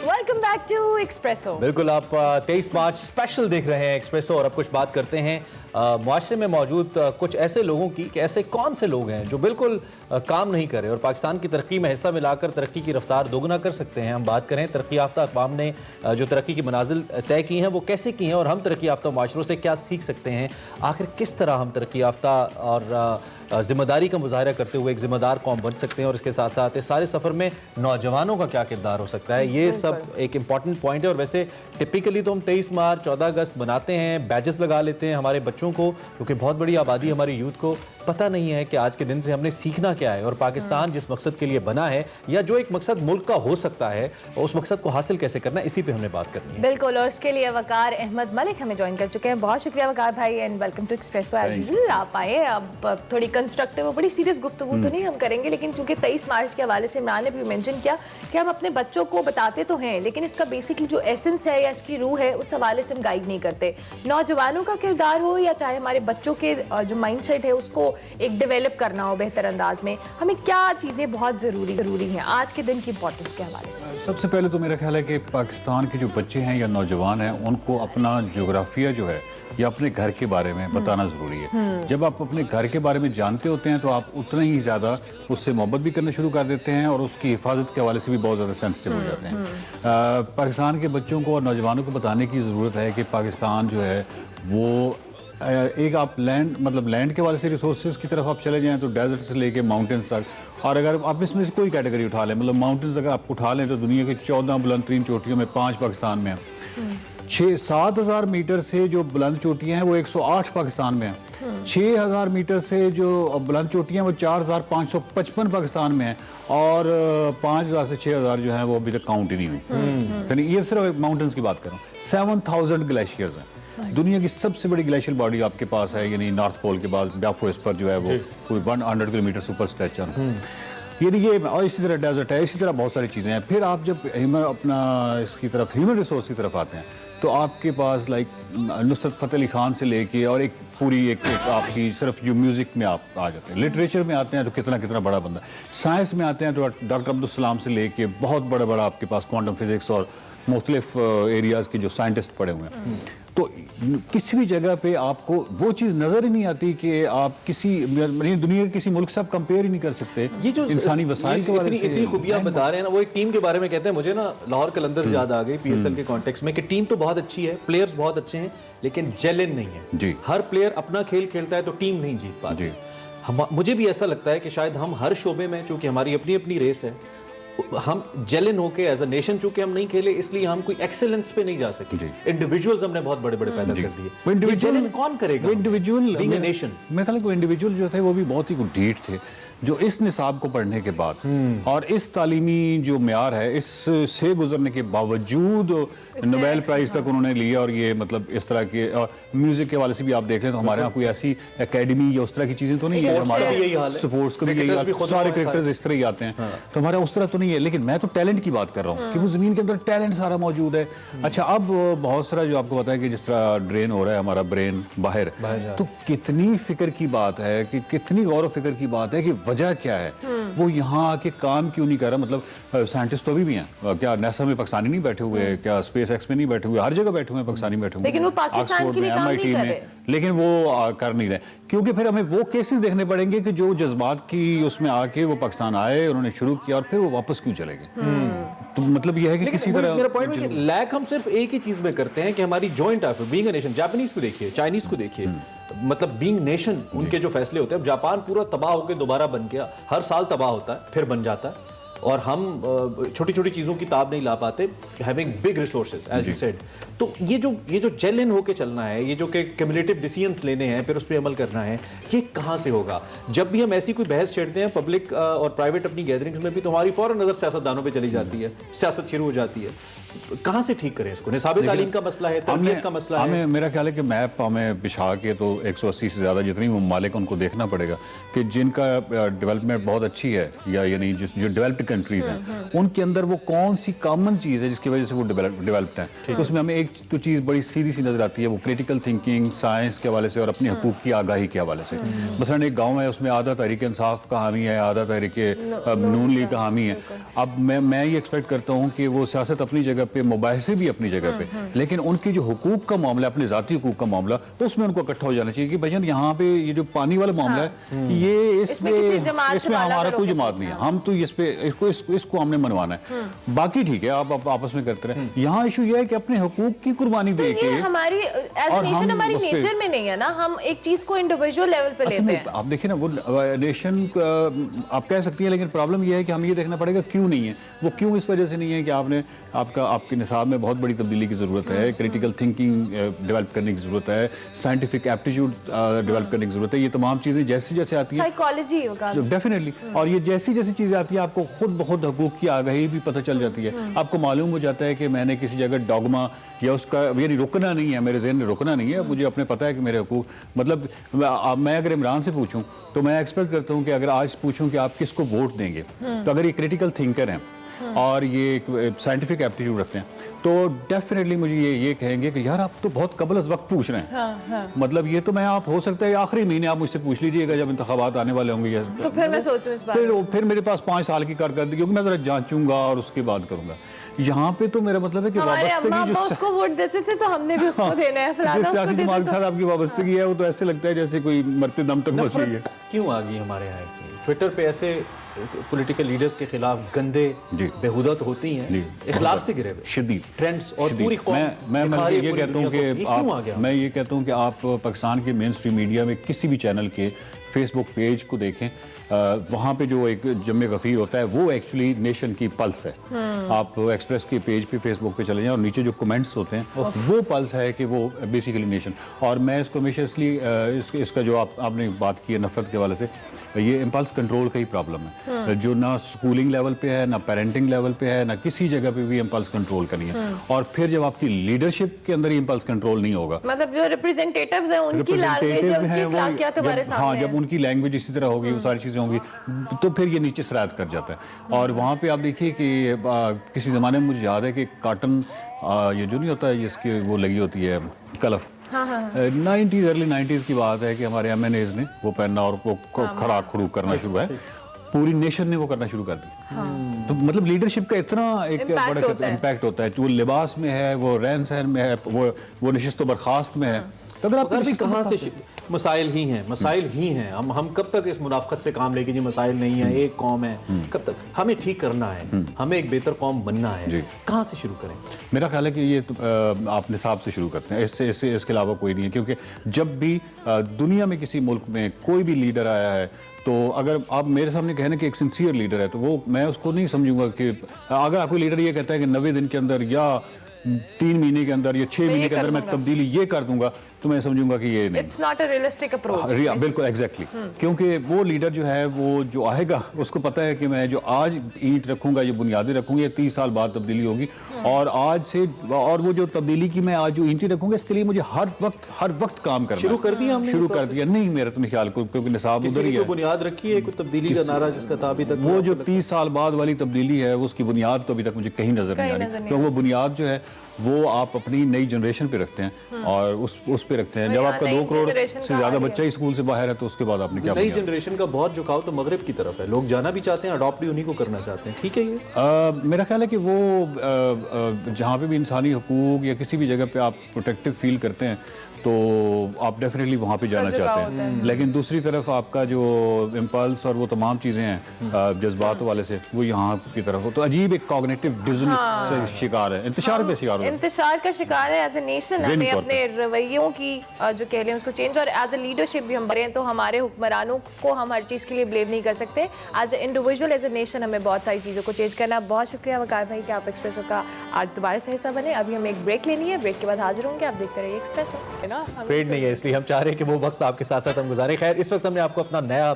Welcome back to Expresso. बिल्कुल, आप 23 मार्च स्पेशल देख रहे हैं एक्सप्रेसो और अब कुछ बात करते हैं मुआशरे में मौजूद कुछ ऐसे लोगों की कि ऐसे कौन से लोग हैं जो बिल्कुल काम नहीं कर रहे और पाकिस्तान की तरक्की में हिस्सा मिलाकर तरक्की की रफ्तार दोगुना कर सकते हैं। हम बात करें तरक्की याफ्ता अक़वाम ने जो तरक्की की मनाजिल तय की हैं वो कैसे की हैं और हम तरक्की याफ्ता माशरों से क्या सीख सकते हैं। आखिर किस तरह हम तरक्की याफ्ता और जिम्मेदारी का मुजाहरा करते हुए एक जिम्मेदार कौम बन सकते हैं और इसके साथ साथ इस सारे सफ़र में नौजवानों का क्या किरदार हो सकता है, ये सब एक इंपॉर्टेंट पॉइंट है। और वैसे टिपिकली तो हम 23 मार्च 14 अगस्त बनाते हैं, बैजेस लगा लेते हैं हमारे बच्चों को, क्योंकि बहुत बड़ी आबादी हमारी यूथ को पता नहीं है कि आज के दिन से हमने सीखना क्या है और पाकिस्तान जिस मकसद के लिए बना है या जो एक मकसद मुल्क का हो सकता है उस मकसद को हासिल कैसे करना है, इसी पे हमने बात करनी है। बिल्कुल, और इसके लिए वकार अहमद मलिक हमें ज्वाइन कर चुके हैं। बहुत शुक्रिया वकार भाई एंड वेलकम टू एक्सप्रेसो। आप आए, अब थोड़ी कंस्ट्रक्टिव बड़ी सीरियस गुफ्तगू तो नहीं हम करेंगे, लेकिन चूंकि 23 मार्च के हवाले से इमरान ने भी मेंशन किया कि हम अपने बच्चों को बताते तो हैं, लेकिन इसका बेसिकली जो एसेंस है या इसकी रूह है उस हवाले से हम गाइड नहीं करते। नौजवानों का किरदार हो या चाहे हमारे बच्चों के जो माइंडसेट है उसको एक डेवलप करना हो बेहतर अंदाज में, हमें क्या चीज़ें बहुत ज़रूरी हैं आज के दिन की इंपॉर्टेंस के हवाले से? सबसे पहले तो मेरा ख्याल है कि पाकिस्तान के जो बच्चे हैं या नौजवान हैं उनको अपना जोग्राफिया जो है या अपने घर के बारे में बताना ज़रूरी है। जब आप अपने घर के बारे में जानते होते हैं तो आप उतना ही ज़्यादा उससे मोहब्बत भी करना शुरू कर देते हैं और उसकी हिफाजत के हवाले से भी बहुत ज़्यादा सेंसिटिव हो जाते हैं। पाकिस्तान के बच्चों को और नौजवानों को बताने की ज़रूरत है कि पाकिस्तान जो है वो एक आप लैंड के वाले से रिसोर्सेज की तरफ आप चले जाएं तो डेजर्ट से लेके माउंटेन्स तक, और अगर आप इसमें से कोई कैटेगरी उठा लें, मतलब माउंटेन्स अगर आप उठा लें तो दुनिया की 14 बुलंद तरीन चोटियों में 5 पाकिस्तान में हैं। 6-7 हज़ार मीटर से जो बुलंद चोटियां हैं वो 108 पाकिस्तान में हैं। 6000 मीटर से जो बुलंद चोटियां वो 4555 पाकिस्तान में है, और 5000 से 6000 जो है वो अभी तक काउंट ही नहीं हुई। यानी ये सिर्फ माउंटेन्स की बात कर रहा हूँ। 7000 ग्लेशियर्स हैं। दुनिया की सबसे बड़ी ग्लेशियल बॉडी आपके पास है, यानी नॉर्थ पोल के पास ब्याफोस पर जो है वो कोई 100 किलोमीटर सुपर स्ट्रेचर है। ये और इसी तरह डेजर्ट है, इसी तरह बहुत सारी चीज़ें हैं। फिर आप जब अपना इसकी तरफ ह्यूमन रिसोर्स की तरफ आते हैं तो आपके पास लाइक नुसरत फ़तेह अली खान से लेके और एक पूरी एक आपकी सिर्फ जो म्यूज़िक में आप आ जाते हैं, लिटरेचर में आते हैं तो कितना कितना बड़ा बंदा, साइंस में आते हैं तो डॉक्टर अब्दुल सलाम से लेके बहुत बड़ा बड़ा आपके पास क्वांटम फिजिक्स और मुख्तलिफ एरियाज़ के जो साइंटिस्ट पड़े हुए हैं। तो किसी भी जगह पे आपको वो चीज़ नज़र ही नहीं आती कि आप किसी दुनिया के किसी मुल्क से आप कंपेयर ही नहीं कर सकते। ये जो इंसानी वसाइल के बारे में इतनी खूबियां बता रहे हैं ना, वो एक टीम के बारे में कहते हैं। मुझे ना लाहौर कलंदर्स याद आ गई पीएसएल के कॉन्टेक्स्ट में कि टीम तो बहुत अच्छी है, प्लेयर्स बहुत अच्छे हैं, लेकिन जेलिन नहीं है जी। हर प्लेयर अपना खेल खेलता है तो टीम नहीं जीत पाती। मुझे भी ऐसा लगता है कि शायद हम हर शोबे में, चूंकि हमारी अपनी अपनी रेस है, हम जेलिन होके एज अ नेशन चूंकि हम नहीं खेले, इसलिए हम कोई एक्सेलेंस पे नहीं जा सके। इंडिविजुअल्स हमने बहुत बड़े बड़े पैदा कर दिए। इंडिविजुअल कौन करेगा? इंडिविजुअल बीइंग अ नेशन, मेरे ख्याल को इंडिविजुअल जो थे वो भी बहुत ही ढीठ थे, जो इस निसाब को पढ़ने के बाद और इस तालीमी जो म्यार है इससे गुजरने के बावजूद नोबेल प्राइज तक उन्होंने लिया। और ये मतलब इस तरह के म्यूजिक के हवाले से भी आप देख लें तो हमारे यहाँ कोई ऐसी एकेडमी या उस तरह की चीजें तो नहीं है। हमारा स्पोर्ट्स को भी यही हाल, सारे क्रिकेटर्स इस तरह ही आते हैं, तो हमारा उस तरह तो नहीं है। लेकिन मैं तो टैलेंट की बात कर रहा हूँ कि वो जमीन के अंदर टैलेंट सारा मौजूद है। अच्छा, अब बहुत सारा जो आपको पता है कि जिस तरह ड्रेन हो रहा है हमारा ब्रेन बाहर, तो कितनी फिक्र की बात है, कि कितनी गौर व फिक्र की बात है कि वजह क्या है, वो यहाँ आके काम क्यों नहीं कर रहा। मतलब साइंटिस्ट तो अभी भी हैं, क्या नासा में पाकिस्तानी नहीं बैठे हुए, क्या स्पेस एक्स में नहीं बैठे हुए, हर जगह बैठे हुए हैं पाकिस्तानी बैठे हुए, लेकिन वो पाकिस्तान के लिए काम नहीं कर रहे। लेकिन वो कर नहीं रहे, क्योंकि फिर हमें वो केसेस देखने पड़ेंगे कि जो जज्बात की उसमें आके वो पाकिस्तान आए, उन्होंने शुरू किया और फिर वो वापस क्यों चले गए। तो मतलब यह है कि किसी तरह मेरा पॉइंट है कि लैक हम सिर्फ एक ही चीज में करते हैं कि हमारी joint effort, being a nation. Japanese को देखिए, चाइनीज को देखिए, मतलब बीइंग नेशन उनके जो फैसले होते हैं। अब जापान पूरा तबाह होकर दोबारा बन गया, हर साल तबाह होता है फिर बन जाता है, और हम छोटी छोटी चीज़ों की ताब नहीं ला पाते, having big resources as you said. तो ये जो जेलिन होके चलना है, ये जो कि क्यूमुलेटिव डिसीजंस लेने हैं फिर उस पर अमल करना है, ये कहाँ से होगा? जब भी हम ऐसी कोई बहस छेड़ते हैं पब्लिक और प्राइवेट अपनी गैदरिंग्स में भी, तो हमारी फौरन नज़र सियासतदानों पे चली जाती है, सियासत शुरू हो जाती है। कहाँ से ठीक करें इसको? निसाब तालीम का मसला है, तरबियत का मसला है। मेरा ख्याल है कि मैप हमें बिछा के तो 180 से ज़्यादा जितनी ममालिक उनको देखना पड़ेगा कि जिनका डेवलपमेंट बहुत अच्छी है, या यानी जो डेवलप्ड कंट्रीज हैं, उनके अंदर वो कौन सी कॉमन चीज़ है जिसकी वजह से वो डेवलप्ड है। उसमें हमें एक तो चीज़ बड़ी सीधी सी नजर आती है, वो क्रिटिकल थिंकिंग, साइंस के हवाले से और अपने हकूक़ की आगाही के हवाले से। मसलन एक गाँव है, उसमें आधा तहरीक इंसाफ का हामी है, आधा तहरीक नून लीग का हामी है। अब मैं ये एक्सपेक्ट करता हूँ कि वो सियासत अपनी जगह पे, मुबाहिसे भी अपनी जगह पे, लेकिन उनकी जो हुकूक का मामला, अपने ज़ाती हुकूक का मामला, उसमें उनको इकट्ठा हो जाना चाहिए कि भैया यहाँ पे ये जो पानी वाला मामला है, ये इसमें हमारा कोई जमात नहीं है, हम तो इस पे इसको हमने मनवाना है, बाकी ठीक है आप आपस में करते रहे। यहाँ इशू ये है कि अपने हुकूक की कुर्बानी दे के, हमारी एज अ नेशन हमारी नेचर में नहीं है ना, हम एक चीज को इंडिविजुअल लेवल पे लेते हैं। आप देखिए ना, वो नेशन आप कह सकती हैं, लेकिन प्रॉब्लम ये है कि हमें ये देखना पड़ेगा क्यों नहीं है वो। क्यों इस वजह से नहीं है कि आपके निसाब में बहुत बड़ी तब्दीली की ज़रूरत है, क्रिटिकल थिंकिंग डेवलप करने की ज़रूरत है, साइंटिफिक एप्टीट्यूड डेवलप करने की ज़रूरत है। ये तमाम चीज़ें जैसे जैसे आती हैं, साइकोलॉजी होगा डेफिनेटली, और ये जैसी जैसी चीज़ें आती हैं आपको खुद बहुत हकूक़ की आगाही भी पता चल जाती है। आपको मालूम हो जाता है कि मैंने किसी जगह डॉगमा या उसका यानी रुकना नहीं है, मेरे ज़हन में रुकना नहीं है, मुझे अपने पता है कि मेरे हकूक़, मतलब मैं अगर इमरान से पूछूं तो मैं एक्सपेक्ट करता हूं कि अगर आज पूछूं कि आप किसको वोट देंगे, तो अगर ये क्रिटिकल थिंकर हैं और ये साइंटिफिक एप्टीट्यूड रखते हैं, तो डेफिनेटली मुझे ये कहेंगे कि यार आप तो बहुत कबल अज़ वक्त पूछ रहे हैं। मतलब ये तो मैं आप हो सकता है आखिरी महीने आप मुझसे पूछ लीजिएगा जब इंतखाबात आने वाले होंगे, तो फिर मैं सोचूं इस बारे, फिर मेरे पास 5 साल की कारकर्दगी, क्योंकि मैं ज़रा जांचूंगा और उसके बाद करूंगा। यहाँ पे तो मेरा मतलब है कि वाबस्तगी जो उसको वोट देते थे तो हमने भी उसको देना है, जिस सियासी जमात के साथ आपकी वाबस्तगी है वो तो ऐसे लगता है जैसे कोई मरते दम तक बच गई है। क्यों आ गई हमारे यहाँ? ट्विटर पे ऐसे पॉलिटिकल लीडर्स के खिलाफ गंदे बेहुदा तो होती हैं, इखलाक से गिरे हुए शदीद ट्रेंड्स और पूरी कौम। मैं ये कहता हूँ कि आप पाकिस्तान के मेन स्ट्रीम मीडिया में किसी भी चैनल के फेसबुक पेज को देखें, वहाँ पे जो एक जम्मे गफ़ीर होता है वो एक्चुअली नेशन की पल्स है। आप एक्सप्रेस के पेज पे फेसबुक पे चले जाएं और नीचे जो कमेंट्स होते हैं वो पल्स है कि वो बेसिकली नेशन। और मैं इसको हमेशा इसलिए इसका जो आपने बात की है नफरत के हवाले से, ये इम्पल्स कंट्रोल का ही प्रॉब्लम है जो ना स्कूलिंग लेवल पे है, ना पेरेंटिंग लेवल पे है, ना किसी जगह पे भी इम्पल्स कंट्रोल करनी है। और फिर जब आपकी लीडरशिप के अंदर ही इम्पल्स कंट्रोल नहीं होगा, मतलब जो रिप्रेजेंटेटिव्स हैं उनकी लैंग्वेज, उनकी अखलाकियात हमारे सामने हाँ, जब उनकी लैंग्वेज इसी तरह होगी, वो सारी चीज़ें होंगी, तो फिर ये नीचे सरायत कर जाता है। और वहाँ पे आप देखिए कि किसी ज़माने में मुझे याद है कि कॉटन ये जो नहीं होता है, इसकी वो लगी होती है कलफ, 90s अर्ली 90s की बात है कि हमारे MNAs ने वो पहनना और वो खड़ा खड़ू करना शुरू है, पूरी नेशन ने वो करना शुरू कर दिया। तो मतलब लीडरशिप का इतना एक बड़ा इम्पैक्ट होता है, वो लिबास में है, वो रहन सहन में है, वो नशिस्त बर्खास्त में है। तो अगर आप भी कहाँ से मसाइल ही हैं, हम कब तक इस मुनाफकत से काम लेंगे जी, मसाइल नहीं है, एक कौम है, कब तक? हमें ठीक करना है, हमें एक बेहतर कौम बनना है, कहाँ से शुरू करें? मेरा ख्याल है कि ये आप निसाब से शुरू करते हैं, इसके अलावा कोई नहीं है। क्योंकि जब भी दुनिया में किसी मुल्क में कोई भी लीडर आया है, तो अगर आप मेरे सामने कहें ना कि एक सिंसियर लीडर है, तो वो मैं उसको नहीं समझूंगा कि अगर आपको लीडर ये कहता है कि 90 दिन के अंदर या 3 महीने के अंदर या 6 महीने के अंदर मैं तब्दीली ये कर दूंगा, तो मैं समझूंगा कि ये नहीं, it's not a realistic approach. बिल्कुल एग्जैक्टली। क्योंकि वो लीडर जो है, वो जो आएगा उसको पता है कि मैं जो आज ईंट रखूंगा, ये बुनियादी रखूंगा, ये 30 साल बाद तब्दीली होगी, और आज से, और वो जो तब्दीली की मैं आज जो ईंटें रखूंगा, इसके लिए मुझे हर वक्त काम करना। शुरू कर दिया हमने? शुरू कर दिया नहीं, मेरा तो नहीं ख्याल, क्योंकि निसाब उधर ही है। बुनियाद रखी है कोई तब्दीली का नारा जिसका था अभी तक, वो जो 30 साल बाद वाली तब्दीली है, उसकी बुनियाद तो अभी तक मुझे कहीं नजर नहीं आ रही। क्योंकि वो बुनियाद जो है वो आप अपनी नई जनरेशन पे रखते हैं और उस पे रखते हैं। जब आपका 2 करोड़ से ज्यादा बच्चा ही स्कूल से बाहर है, तो उसके बाद आपने क्या? नई जनरेशन का बहुत झुकाव तो मगरिब की तरफ है, लोग जाना भी चाहते हैं, अडॉप्ट भी उन्हीं को करना चाहते हैं। ठीक है, ये मेरा ख्याल है कि वो जहाँ पे भी इंसानी हुकूक या किसी भी जगह पे आप प्रोटेक्टिव फील करते हैं, तो आप डेफिनेटली वहाँ पे जाना चाहते हैं। लेकिन दूसरी तरफ आपका जो इम्पल्स और वो तमाम चीज़ें हैं जज्बात वाले से, वो यहाँ की तरफ हो, तो अजीब एक कॉग्निटिव डिसोनेंस से शिकार है, इंतशार का शिकार है, इंतशार का शिकार है। एज ए नेशन हमें अपने रवैयों की जो कह लें उसको चेंज, और एज ए लीडरशिप भी हम करें, तो हमारे हुक्मरानों को हम हर चीज़ के लिए ब्लेम नहीं कर सकते। As a individual, as a nation हमें बहुत सारी चीज़ों को चेंज करना। बहुत शुक्रिया वकार भाई कि आप एक्सप्रेसो का आज दोबारा से हिस्सा बने। अभी हम एक ब्रेक लेनी है, ब्रेक के बाद हाजिर होंगे। आप देखते रहिए एक्सप्रेसो, है ना, पेड नहीं है, इसलिए हम चाह रहे हैं कि वो वक्त आपके साथ साथ हम गुजारें। खैर, इस वक्त हमने आपको अपना नया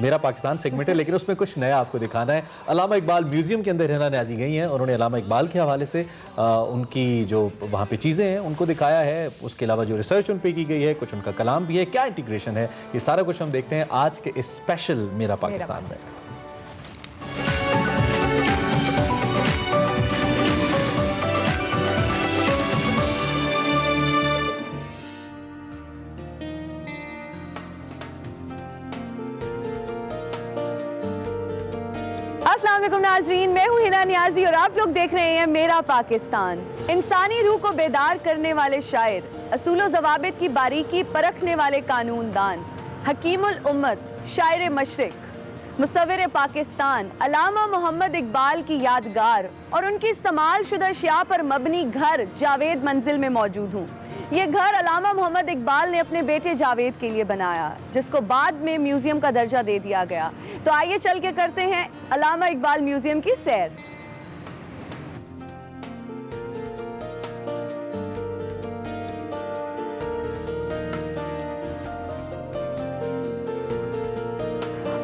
मेरा पाकिस्तान सेगमेंट है, लेकिन उसमें कुछ नया आपको दिखाना है। अल्लामा इकबाल म्यूजियम के अंदर हिना न्याजी गई हैं, उन्होंने अल्लामा इकबाल के हवाले से उनकी जो वहाँ पे चीज़ें हैं उनको दिखाया है। उसके अलावा जो रिसर्च उन पे की गई है, कुछ उनका कलाम भी है, क्या इंटीग्रेशन है, ये सारा कुछ हम देखते हैं आज के इस स्पेशल मेरा पाकिस्तान में। अस्सलाम वालेकुम नाज़रीन, मैं हूँ हिना न्याजी और आप लोग देख रहे हैं मेरा पाकिस्तान। इंसानी रूह को बेदार करने वाले शायर, असूल ज़वाबित की बारीकी परखने वाले कानूनदान, हकीमुल उम्मत, शायर मशरिक, मुसव्विर पाकिस्तान अल्लामा मोहम्मद इकबाल की यादगार और उनकी इस्तेमाल शुदा अशिया पर मबनी घर जावेद मंजिल में मौजूद हूँ। ये घर अल्लामा मोहम्मद इकबाल ने अपने बेटे जावेद के लिए बनाया, जिसको बाद में म्यूजियम का दर्जा दे दिया गया। तो आइए चल के करते हैं अल्लामा इकबाल म्यूजियम की सैर।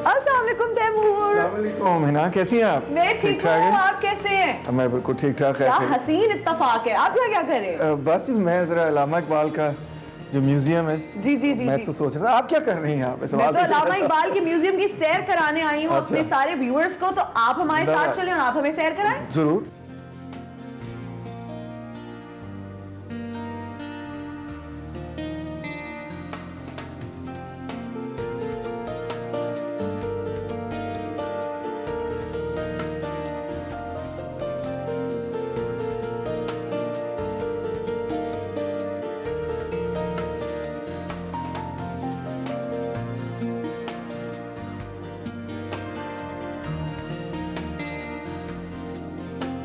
अस्सलाम वालेकुम तैमूर। अस्सलाम वालेकुम हिना, कैसी हैं आप? मैं ठीक हूँ, आप कैसे हैं? मैं बिल्कुल ठीक ठाक क्या हसीन इत्तफाक है। आप क्या कर रहे हैं? बस मैं जरा अल्लामा इकबाल का जो म्यूजियम है, जी जी जी, मैं तो सोच रहा था आप क्या कर रही हैं यहाँ पे? मैं तो अल्लामा इकबाल के म्यूजियम की सैर कराने आई हूँ अपने सारे व्यूअर्स को। तो आप हमारे साथ चलें और आप हमें सैर कराएं। जरूर।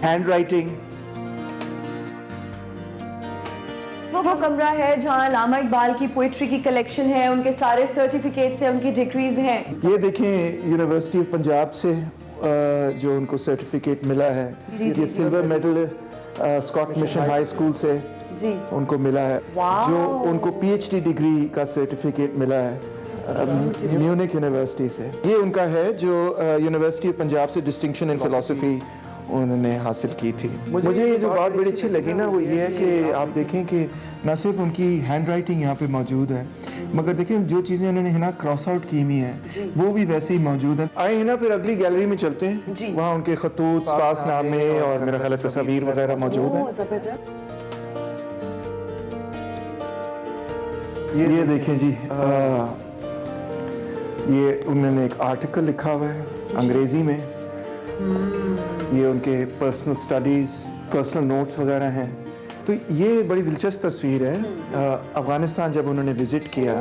हैंड राइटिंग, वो कमरा है जहाँ अल्लामा इकबाल की पोइट्री की कलेक्शन है, उनके सारे सर्टिफिकेट्स हैं, उनकी डिग्रीज हैं। ये देखें यूनिवर्सिटी ऑफ पंजाब से जो उनको सर्टिफिकेट मिला है, ये silver medal Scott mission high school से जी उनको मिला है, जो उनको पीएचडी डिग्री का सर्टिफिकेट मिला है म्यूनिक यूनिवर्सिटी से। ये उनका है जो यूनिवर्सिटी ऑफ पंजाब से डिस्टिंक्शन इन फिलोसफी उन्होंने हासिल की थी। मुझे ये जो बात बड़ी अच्छी लगी ना वो ये है कि आप देखें कि न सिर्फ उनकी हैंड राइटिंग यहाँ पे मौजूद है, मगर देखें जो चीज़ें उन्होंने है ना क्रॉस आउट की हुई हैं वो भी वैसे ही मौजूद हैं। आए हैं ना, फिर अगली गैलरी में चलते हैं, वहाँ उनके खतूत, सासनामे और मेरा ख्याल है तस्वीर वगैरह मौजूद हैं। ये देखें जी, ये उन्होंने एक आर्टिकल लिखा हुआ है अंग्रेजी में, ये उनके पर्सनल स्टडीज़, पर्सनल नोट्स वगैरह हैं। तो ये बड़ी दिलचस्प तस्वीर है। अफ़गानिस्तान जब उन्होंने विज़िट किया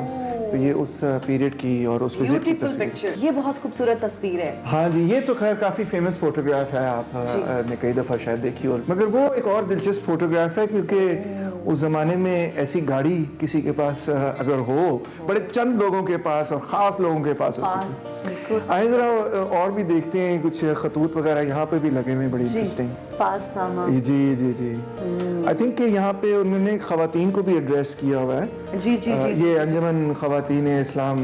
तो ये उस पीरियड की और उस विज़िट की तस्वीर। ये बहुत खूबसूरत तस्वीर है। हाँ जी, ये तो खैर काफ़ी फेमस फोटोग्राफ है, आप ने कई दफ़ा शायद देखी हो, मगर वो एक और दिलचस्प फोटोग्राफ है क्योंकि उस ज़माने में ऐसी गाड़ी किसी के पास अगर हो, बड़े चंद लोगों के पास और ख़ास लोगों के पास होती है। आइए ज़रा और भी देखते हैं, कुछ खतूत वगैरह यहाँ पे भी लगे हुए, बड़ी interesting. Ji ji ji, I think कि यहाँ पे उन्होंने ख़वातीन को भी एड्रेस किया हुआ है। जी जी जी, ये अंजुमन ख़वातीन इस्लाम।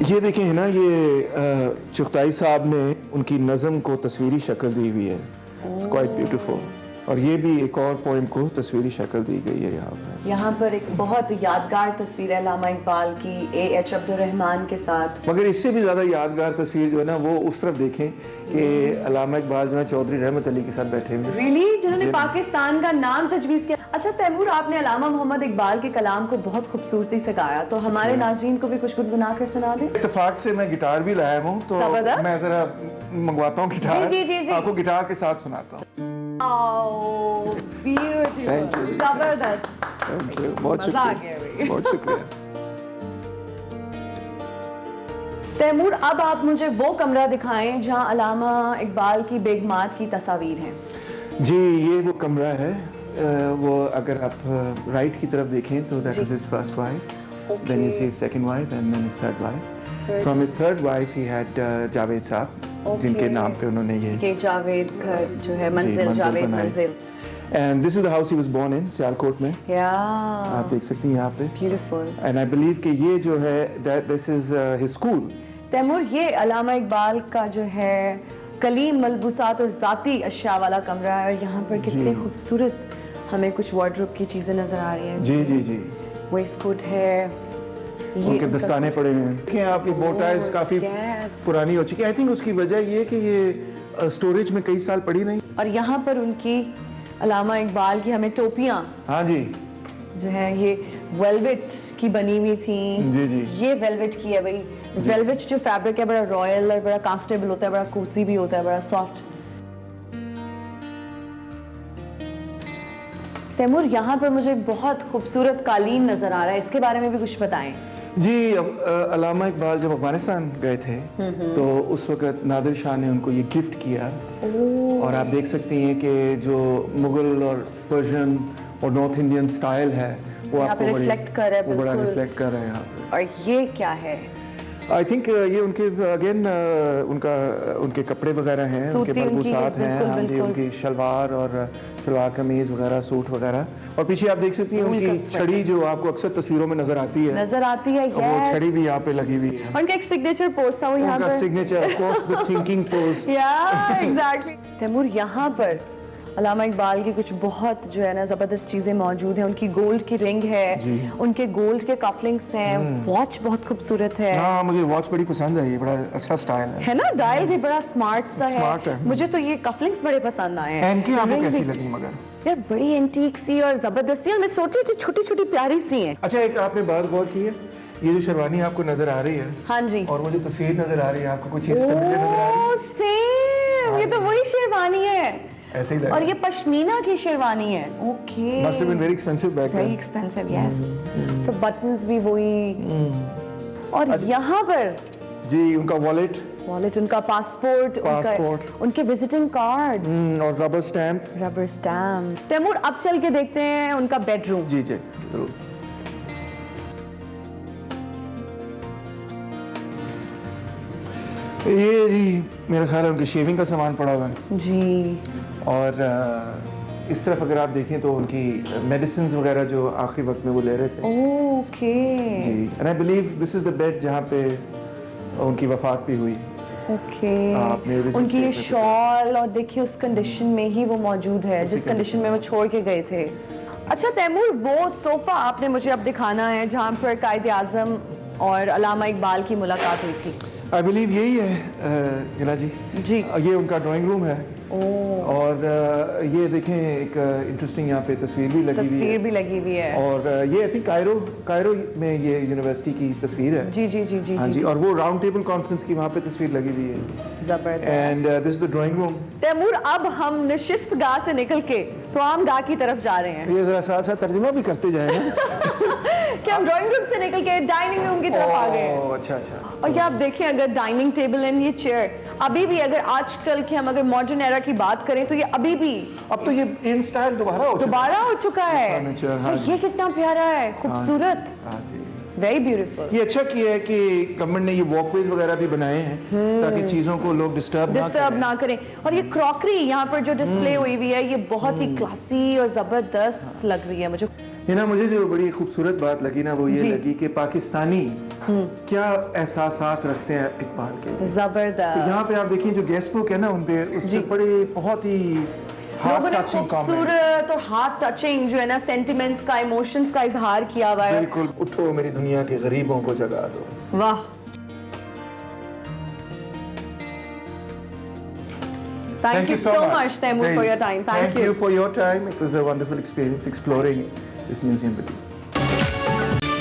ये देखें है ना, ये चुगताई साहब ने उनकी नज़म को तस्वीरी शक्ल दी हुई है, इट्स क्वाइट ब्यूटीफुल। और ये भी एक और पोइम को तस्वीरी शक्ल दी गई है यहाँ पर। यहाँ पर एक बहुत यादगार तस्वीर है अल्लामा इकबाल की A.H. अब्दुर्रहमान के साथ। मगर इससे भी ज़्यादा यादगार तस्वीर जो है ना वो उस तरफ देखें कि अल्लामा इकबाल जो है चौधरी रहमत अली के साथ बैठे हुए। रियली, जिन्होंने पाकिस्तान का नाम तजवीज़ किया। अच्छा तैमूर, आपने अल्लामा मोहम्मद इकबाल के कलाम को बहुत खूबसूरती से गाया, तो हमारे नाज़रीन को भी कुछ गुनगुना कर सुना दें। इत्तेफाक से मैं गिटार भी लाया हूँ, तो मैं ज़रा मंगवाता हूँ गिटार, आपको गिटार के साथ सुनाता हूँ। जबरदस्त, बहुत शुक्रिया, बहुत शुक्रिया। तैमूर, अब आप मुझे वो कमरा दिखाएं जहां अल्लामा इकबाल की बेगमात की तस्वीर हैं। जी, ये वो कमरा है। वो अगर आप राइट की तरफ देखें तो that is his first wife, then you see his second wife and then his third wife. From his third wife he had Javed sahab, जिनके नाम पे उन्होंने ये जावेद घर जो है, मंजिल जावेद मंजिल। And this is the house he was born in, Sialkot में। आप देख सकती हैं यहाँ पे। Beautiful. And I believe कि ये जो है that this is his school. Taimur, ये अल्लामा इकबाल का जो है कलीम, मलबूसात और ज़ाती अशिया वाला कमरा है, और यहाँ पर कितने खूबसूरत हमें कुछ वार्डरोब की चीज़ें नज़र आ रही हैं। जी जी जी, वेस्टकोट है, उनके दस्ताने पड़े हुए हैं। क्या आपकी बोटाइज काफ़ी पुरानी हो चुकी है। आई थिंक उसकी वजह ये कि ये स्टोरेज में कई साल पड़ी नहीं। और यहाँ पर उनकी अल्लामा इकबाल की हमें टोपियाँ, हाँ जी, जो है ये वेलवेट की बनी हुई थी। जी जी, ये वेलवेट की है भाई। वेलवेट जो फैब्रिक है बड़ा रॉयल और बड़ा कंफर्टेबल होता है, बड़ा कोजी भी होता है, बड़ा सॉफ्ट। तैमूर, यहाँ पर मुझे एक बहुत खूबसूरत कालीन नजर आ रहा है, इसके बारे में भी कुछ बताएं। जी, अल्लामा इकबाल जब अफगानिस्तान गए थे तो उस वक्त नादिर शाह ने उनको ये गिफ्ट किया, और आप देख सकती हैं कि जो मुगल और पर्शियन और नॉर्थ इंडियन स्टाइल है वो आपको रिफ्लेक्ट कर रहा है, बड़ा रिफ्लेक्ट कर रहे हैं यहाँ पे। और ये क्या है? आई थिंक ये उनके अगेन उनके कपड़े वगैरह हैं, उनके मलबूसात हैं। हाँ जी, उनकी शलवार और शलवार कमीज वगैरह, सूट वगैरह। और पीछे आप देख सकती हैं उनकी छड़ी जो आपको अक्सर तस्वीरों में नजर आती है। वो छड़ी भी यहाँ पे लगी हुई है। उनका एक सिग्नेचर पोज था वो यहाँ पर। Signature, of course, the thinking pose. या एग्जैक्टली। तैमूर, यहाँ पर अल्लामा इकबाल की कुछ बहुत जो है ना ज़बरदस्त चीज़ें मौजूद हैं। उनकी गोल्ड की रिंग है, उनके गोल्ड के कफलिंग्स हैं, वॉच बहुत खूबसूरत है। हाँ, मुझे वॉच बड़ी पसंद है, ये बड़ा अच्छा स्टाइल है ना। डायल भी बड़ा स्मार्ट सा है। मुझे तो ये कफलिंग्स बड़े पसंद आए हैं। इनकी आपको कैसी लगी? मगर यार बड़ी एंटीक सी और ज़बरदस्त सी, और मैं सोच रही थी छोटी छोटी प्यारी सी हैं। अच्छा, एक आपने बात गौर की है, ये जो शेरवानी आपको नजर आ रही है, हाँ जी, और वो जो तस्वीर नजर आ रही है, आपको कुछ चीज फेमिलियर नजर आ रही है? सेम, ये तो वही शेरवानी है। ऐसे ही लगा। और ये पश्मीना की शेरवानी है। Okay, must have been very expensive back then. Very expensive, yes. तो बटन्स भी वही। और यहाँ पर जी उनका वॉलेट वॉलेट, उनका पासपोर्ट, उनके विजिटिंग कार्ड और रबर स्टैम्प। तैमूर, अब चल के देखते हैं उनका बेडरूम। जी जी जरूर। ये जी मेरा ख्याल है उनके शेविंग का सामान पड़ा हुआ है जी। और इस तरफ अगर आप देखें तो उनकी मेडिसिन वगैरह जो आखिरी वक्त में वो ले रहे थे। ओके जी, and I believe this is the bed जहाँ पे उनकी वफात भी हुई। ओके उनकी ये शॉल, और देखिए उस कंडीशन में ही वो मौजूद है जिस कंडीशन में वो छोड़ के गए थे। अच्छा तैमूर, वो सोफा आपने मुझे अब दिखाना है जहाँ पर कायदे आजम और अल्लामा इकबाल की मुलाकात हुई थी। आई बिलीव यही है हिना जी। जी ये उनका ड्राइंग रूम है। और ये देखें एक इंटरेस्टिंग यहाँ पे तस्वीर भी लगी हुई है। और ये आई थिंक कायरो में ये यूनिवर्सिटी की तस्वीर है। जी जी जी जी हाँ जी। और वो राउंड टेबल कॉन्फ्रेंस की वहाँ पे तस्वीर लगी हुई है। जबरदस्त। And this is the drawing room. Taimur, अब हम नशिस्त गाह से निकल के तो आम गाह की तरफ जा रहे हैं। ये जरा साथ साथ तर्जुमा भी करते जाए ना। कि हम ड्राइंग रूम से निकल के डाइनिंग रूम की तरफ आ गए हैं। अच्छा अच्छा। और ये आप देखें, अगर डाइनिंग टेबल एंड ये चेयर अभी भी, अगर आजकल के हम अगर मॉडर्न एरा की बात करें तो ये अभी भी, अब तो ये इन स्टाइल दोबारा हो चुका है। हाँ, ये कितना प्यारा है, खूबसूरत। हाँ जी, वेरी ब्यूटीफुल। ये अच्छा किया है कि गवर्नमेंट ने ये वॉकवेज वगैरह भी बनाए हैं ताकि चीजों को लोग डिस्टर्ब ना करें। और ये क्रॉकरी यहाँ पर जो डिस्प्ले हुई हुई है, ये बहुत ही क्लासी और जबरदस्त लग रही है मुझे। ना मुझे जो बड़ी खूबसूरत बात लगी ना वो ये लगी कि पाकिस्तानी क्या एहसासात रखते हैं इकबाल के। जबरदस्त। तो यहाँ पे आप देखिए जो गेस्ट बुक है ना उन पे, उस पे बड़े बहुत ही लोगों ने खूबसूरत और हार्ट टचिंग जो है ना सेंटिमेंट्स का, इमोशंस का इजहार किया हुआ है। बिल्कुल। उठो मेरी दुनिया के गरीबों को जगा दो। वाह। Thank you so much, Taimur, for your time. Thank you for your time. It was a wonderful experience exploring this museum with you.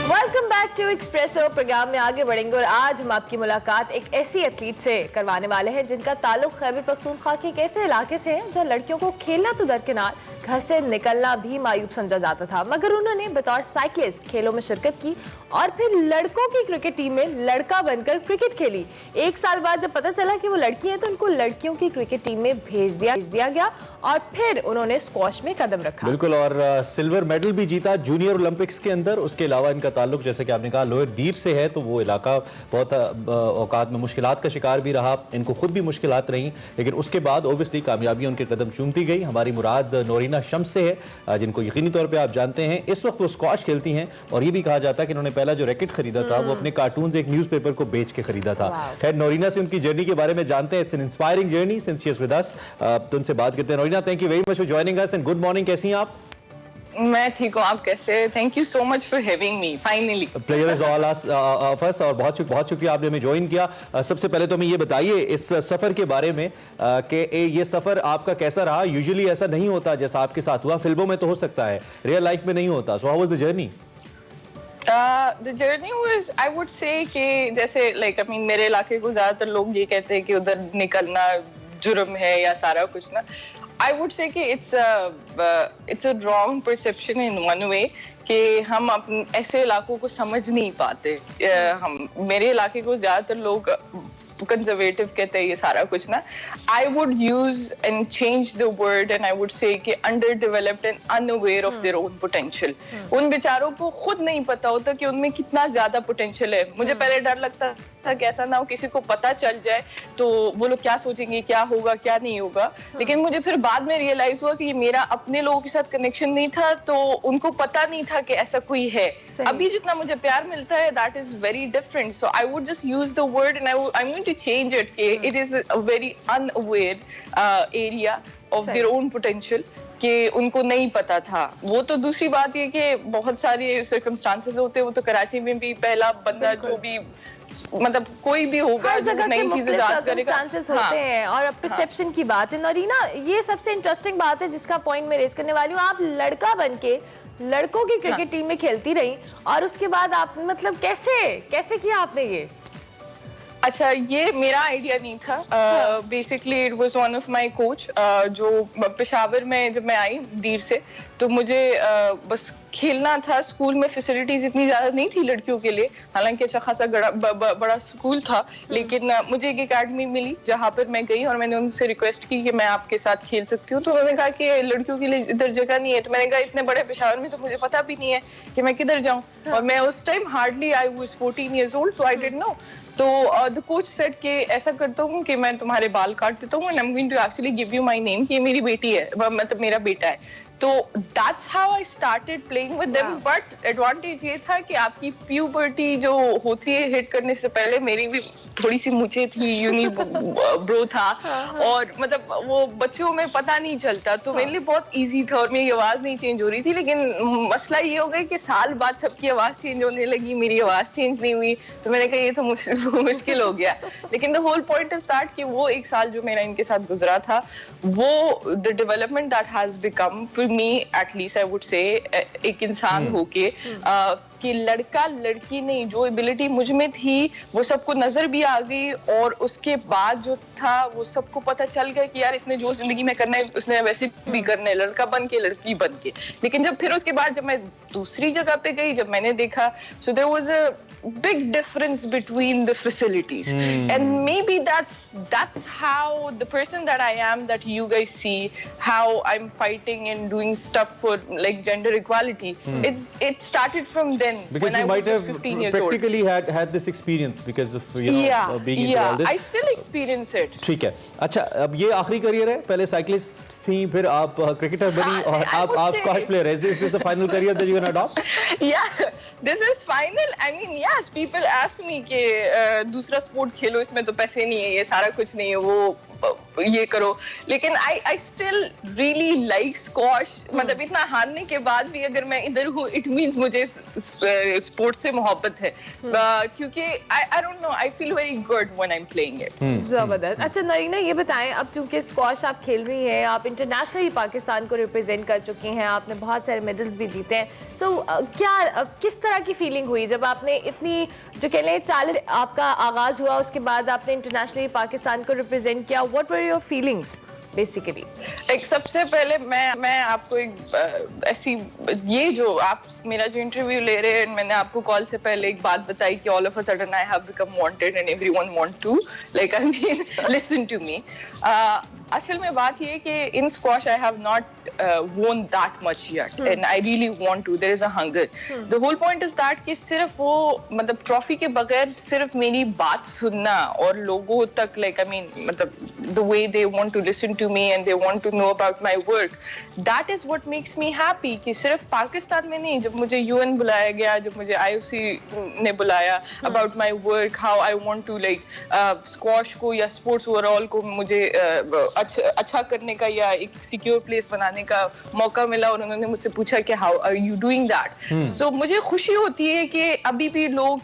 Welcome back to Expresso. Program में आगे बढ़ेंगे और आज हम आपकी मुलाकात एक ऐसी एथलीट से करवाने वाले हैं जिनका ताल्लुक खैबर पख्तूनख्वा के एक ऐसे इलाके से है जहाँ लड़कियों को खेलना तो दरकिनार, घर से निकलना भी मायूब समझा जाता था, मगर उन्होंने बतौर साइकिलिस्ट खेलों में शिरकत की और फिर लड़कों की क्रिकेट टीम में लड़का बनकर क्रिकेट खेली। एक साल बाद जब पता चला कि वो लड़की है तो उनको लड़कियों की क्रिकेट टीम में भेज दिया गया और फिर उन्होंने स्क्वॉश में कदम रखा। बिल्कुल। और सिल्वर मेडल भी जीता जूनियर ओलंपिक्स के अंदर। उसके अलावा इनका ताल्लुक, जैसे कि आपने कहा, लोअर दीर से है, तो वो इलाका बहुत औकात में मुश्किलात का शिकार भी रहा, इनको खुद भी मुश्किलात रही, लेकिन उसके बाद ओबियसली कामयाबियां उनके कदम चूमती गई। हमारी मुराद नोरीना शम्स से है, जिनको यकीनी तौर पे आप जानते हैं। इस वक्त वो स्क्वॉश खेलती हैं और ये भी कहा जाता है कि इन्होंने पहला जो रैकेट खरीदा था वो अपने कार्टून्स एक न्यूज़पेपर को बेच के खरीदा था। खैर, नोरीना से उनकी जर्नी के बारे में जानते हैं। It's an inspiring journey since she is with us. तो उनसे बात करते हैं। Noreena, thank you very much for joining us and good morning. कैसी हैं आप? मैं ठीक हूँ, आप कैसे? Thank you so much for having me finally. Player is all of us और बहुत शुक्रिया आपने हमें ज्वाइन किया। सबसे पहले तो हमें ये बताइए इस सफर के बारे में कि ये सफर आपका कैसा रहा। यूजुअली ऐसा नहीं होता जैसा आपके साथ हुआ, फिल्मों में तो हो सकता है, रियल लाइफ में नहीं होता। So how was the journey? The journey was, I would say कि जैसे like I mean मेरे इलाके को ज्यादातर लोग ये कहते हैं कि उधर निकलना जुर्म है या सारा कुछ ना। I would say कि it's a wrong perception in one way कि हम अपने ऐसे इलाकों को समझ नहीं पाते। हम मेरे इलाके को ज्यादातर लोग कंजर्वेटिव कहते हैं ये सारा कुछ ना। I would use and change the word and I would say कि underdeveloped and unaware of their own potential। उन बेचारों को खुद नहीं पता होता कि उनमें कितना ज्यादा पोटेंशियल है। मुझे पहले डर लगता था कि ऐसा ना हो किसी को पता चल जाए तो वो लोग क्या सोचेंगे, क्या होगा क्या नहीं होगा। लेकिन मुझे फिर बाद में रियलाइज हुआ कि ये मेरा अपने लोगों के साथ कनेक्शन नहीं था, तो उनको पता नहीं था कि ऐसा कोई है। अभी जितना मुझे प्यार मिलता है that is very different, so I would just use the word and I'm going to change it कि it is a very unaware area of their own potential कि उनको नहीं पता था। वो तो दूसरी बात ये कि बहुत सारे सर्कमस्टांसेस होते हैं, वो तो कराची में भी पहला बंदा जो भी मतलब कोई भी होगा जो नई चीजें याद करेगा होते हैं। और परसेप्शन की बात है नोरीना, ये सबसे इंटरेस्टिंग बात है जिसका पॉइंट मैं रेज करने वाली हूँ। आप लड़का बनके लड़कों की क्रिकेट टीम में खेलती रही और उसके बाद आप मतलब कैसे किया आपने ये? अच्छा, ये मेरा आइडिया नहीं था। Basically it was one of my coach जो पेशावर में जब मैं आई दीर से, तो मुझे बस खेलना था, स्कूल में फैसिलिटीज इतनी ज्यादा नहीं थी लड़कियों के लिए, हालांकि अच्छा खासा बड़ा स्कूल था, लेकिन मुझे एक एकेडमी मिली जहाँ पर मैं गई और मैंने उनसे रिक्वेस्ट की कि मैं आपके साथ खेल सकती हूँ। तो उन्होंने कहा कि लड़कियों के लिए इधर जगह नहीं है। तो मैंने कहा इतने बड़े पेशावर में तो मुझे पता भी नहीं है कि मैं किधर जाऊँ, और मैं उस time hardly I was 14 years old, so I didn't know। तो द कोच सेड कि ऐसा करता हूँ कि मैं तुम्हारे बाल काट देता हूँ, and I am going to actually give you my name, कि ये मेरी बेटी है, मतलब मेरा बेटा है। तो that's how I started playing with them. But advantage ये था कि आपकी प्यूबर्टी जो होती है हिट करने से पहले, मेरी भी थोड़ी सी मूंछें थी, यूनी ब्रो था, और मतलब वो बच्चों में पता नहीं चलता, तो मेरे लिए बहुत इजी था और मेरी आवाज नहीं चेंज हो रही थी। लेकिन मसला ये हो गया कि साल बाद सबकी आवाज चेंज होने लगी, मेरी आवाज चेंज नहीं हुई, तो मैंने कहा ये तो मुश्किल हो गया। लेकिन the whole point is that कि वो एक साल जो मेरा इनके साथ गुजरा था, वो the development that has become for me at least I would say, एक इंसान होके कि लड़का लड़की नहीं, जो एबिलिटी मुझ में थी वो सबको नजर भी आ गई, और उसके बाद जो था वो सबको पता चल गया कि यार इसने जो जिंदगी में करना है उसने वैसे भी करना है, लड़का बन के लड़की बन के। लेकिन जब फिर उसके बाद जब मैं दूसरी जगह पे गई, जब मैंने देखा, so there was a big difference between the facilities, and maybe that's how the person that I am, that you guys see, how I'm fighting and doing stuff for like gender equality, it started from then, because when you I might was have 15 years old. practically had this experience because of being into all this. I still experience it. ठीक है, अच्छा, अब ये आखिरी career है, पहले cyclist थी, फिर आप क्रिकेटर बनी, और आप squash player. Is this the final career that you're gonna adopt? Yeah, this is final. I mean, yes, people ask me कि दूसरा स्पोर्ट खेलो, इसमें तो पैसे नहीं है, ये सारा कुछ नहीं है, वो ये करो। लेकिन I still really like squash। मतलब इतना हारने के बाद भी अगर मैं इधर हूँ, it means मुझे स्पोर्ट से मोहब्बत है, क्योंकि I don't know, I feel very good when I'm playing it। जबरदस्त। अच्छा नरीना, ये बताएं, अब चूंकि स्क्वॉश आप खेल रही हैं, आप इंटरनेशनली पाकिस्तान को रिप्रेजेंट कर चुकी हैं, आपने बहुत सारे मेडल्स भी जीते हैं, सो किस तरह की फीलिंग हुई जब आपने इतनी, जो कह लें 40 आपका आगाज हुआ, उसके बाद आपने इंटरनेशनली पाकिस्तान को रिप्रेजेंट किया, what were your feelings basically? एक सबसे पहले मैं आपको एक ऐसी, ये जो आप मेरा जो इंटरव्यू ले रहे हैं, मैंने आपको कॉल से पहले एक बात बताई कि all of a sudden I have become wanted and everyone want to, like I mean listen to me. असल में बात ये है कि in squash I have not won that much yet, and I really want to, there is a hunger। The whole point is that कि सिर्फ वो मतलब ट्रॉफी के बगैर सिर्फ मेरी बात सुनना और लोगों तक, like I mean, मतलब the way they want to listen to me and they want to know about my work, that is what makes me happy। कि सिर्फ पाकिस्तान में नहीं, जब मुझे UN बुलाया गया, जब मुझे IOC ने बुलाया about my work, how I want to like squash को या sports overall को मुझे अच्छा करने का या एक सिक्योर प्लेस बनाने का मौका मिला, और उन्होंने मुझसे पूछा कि how are you doing that. So मुझे खुशी होती है कि अभी भी लोग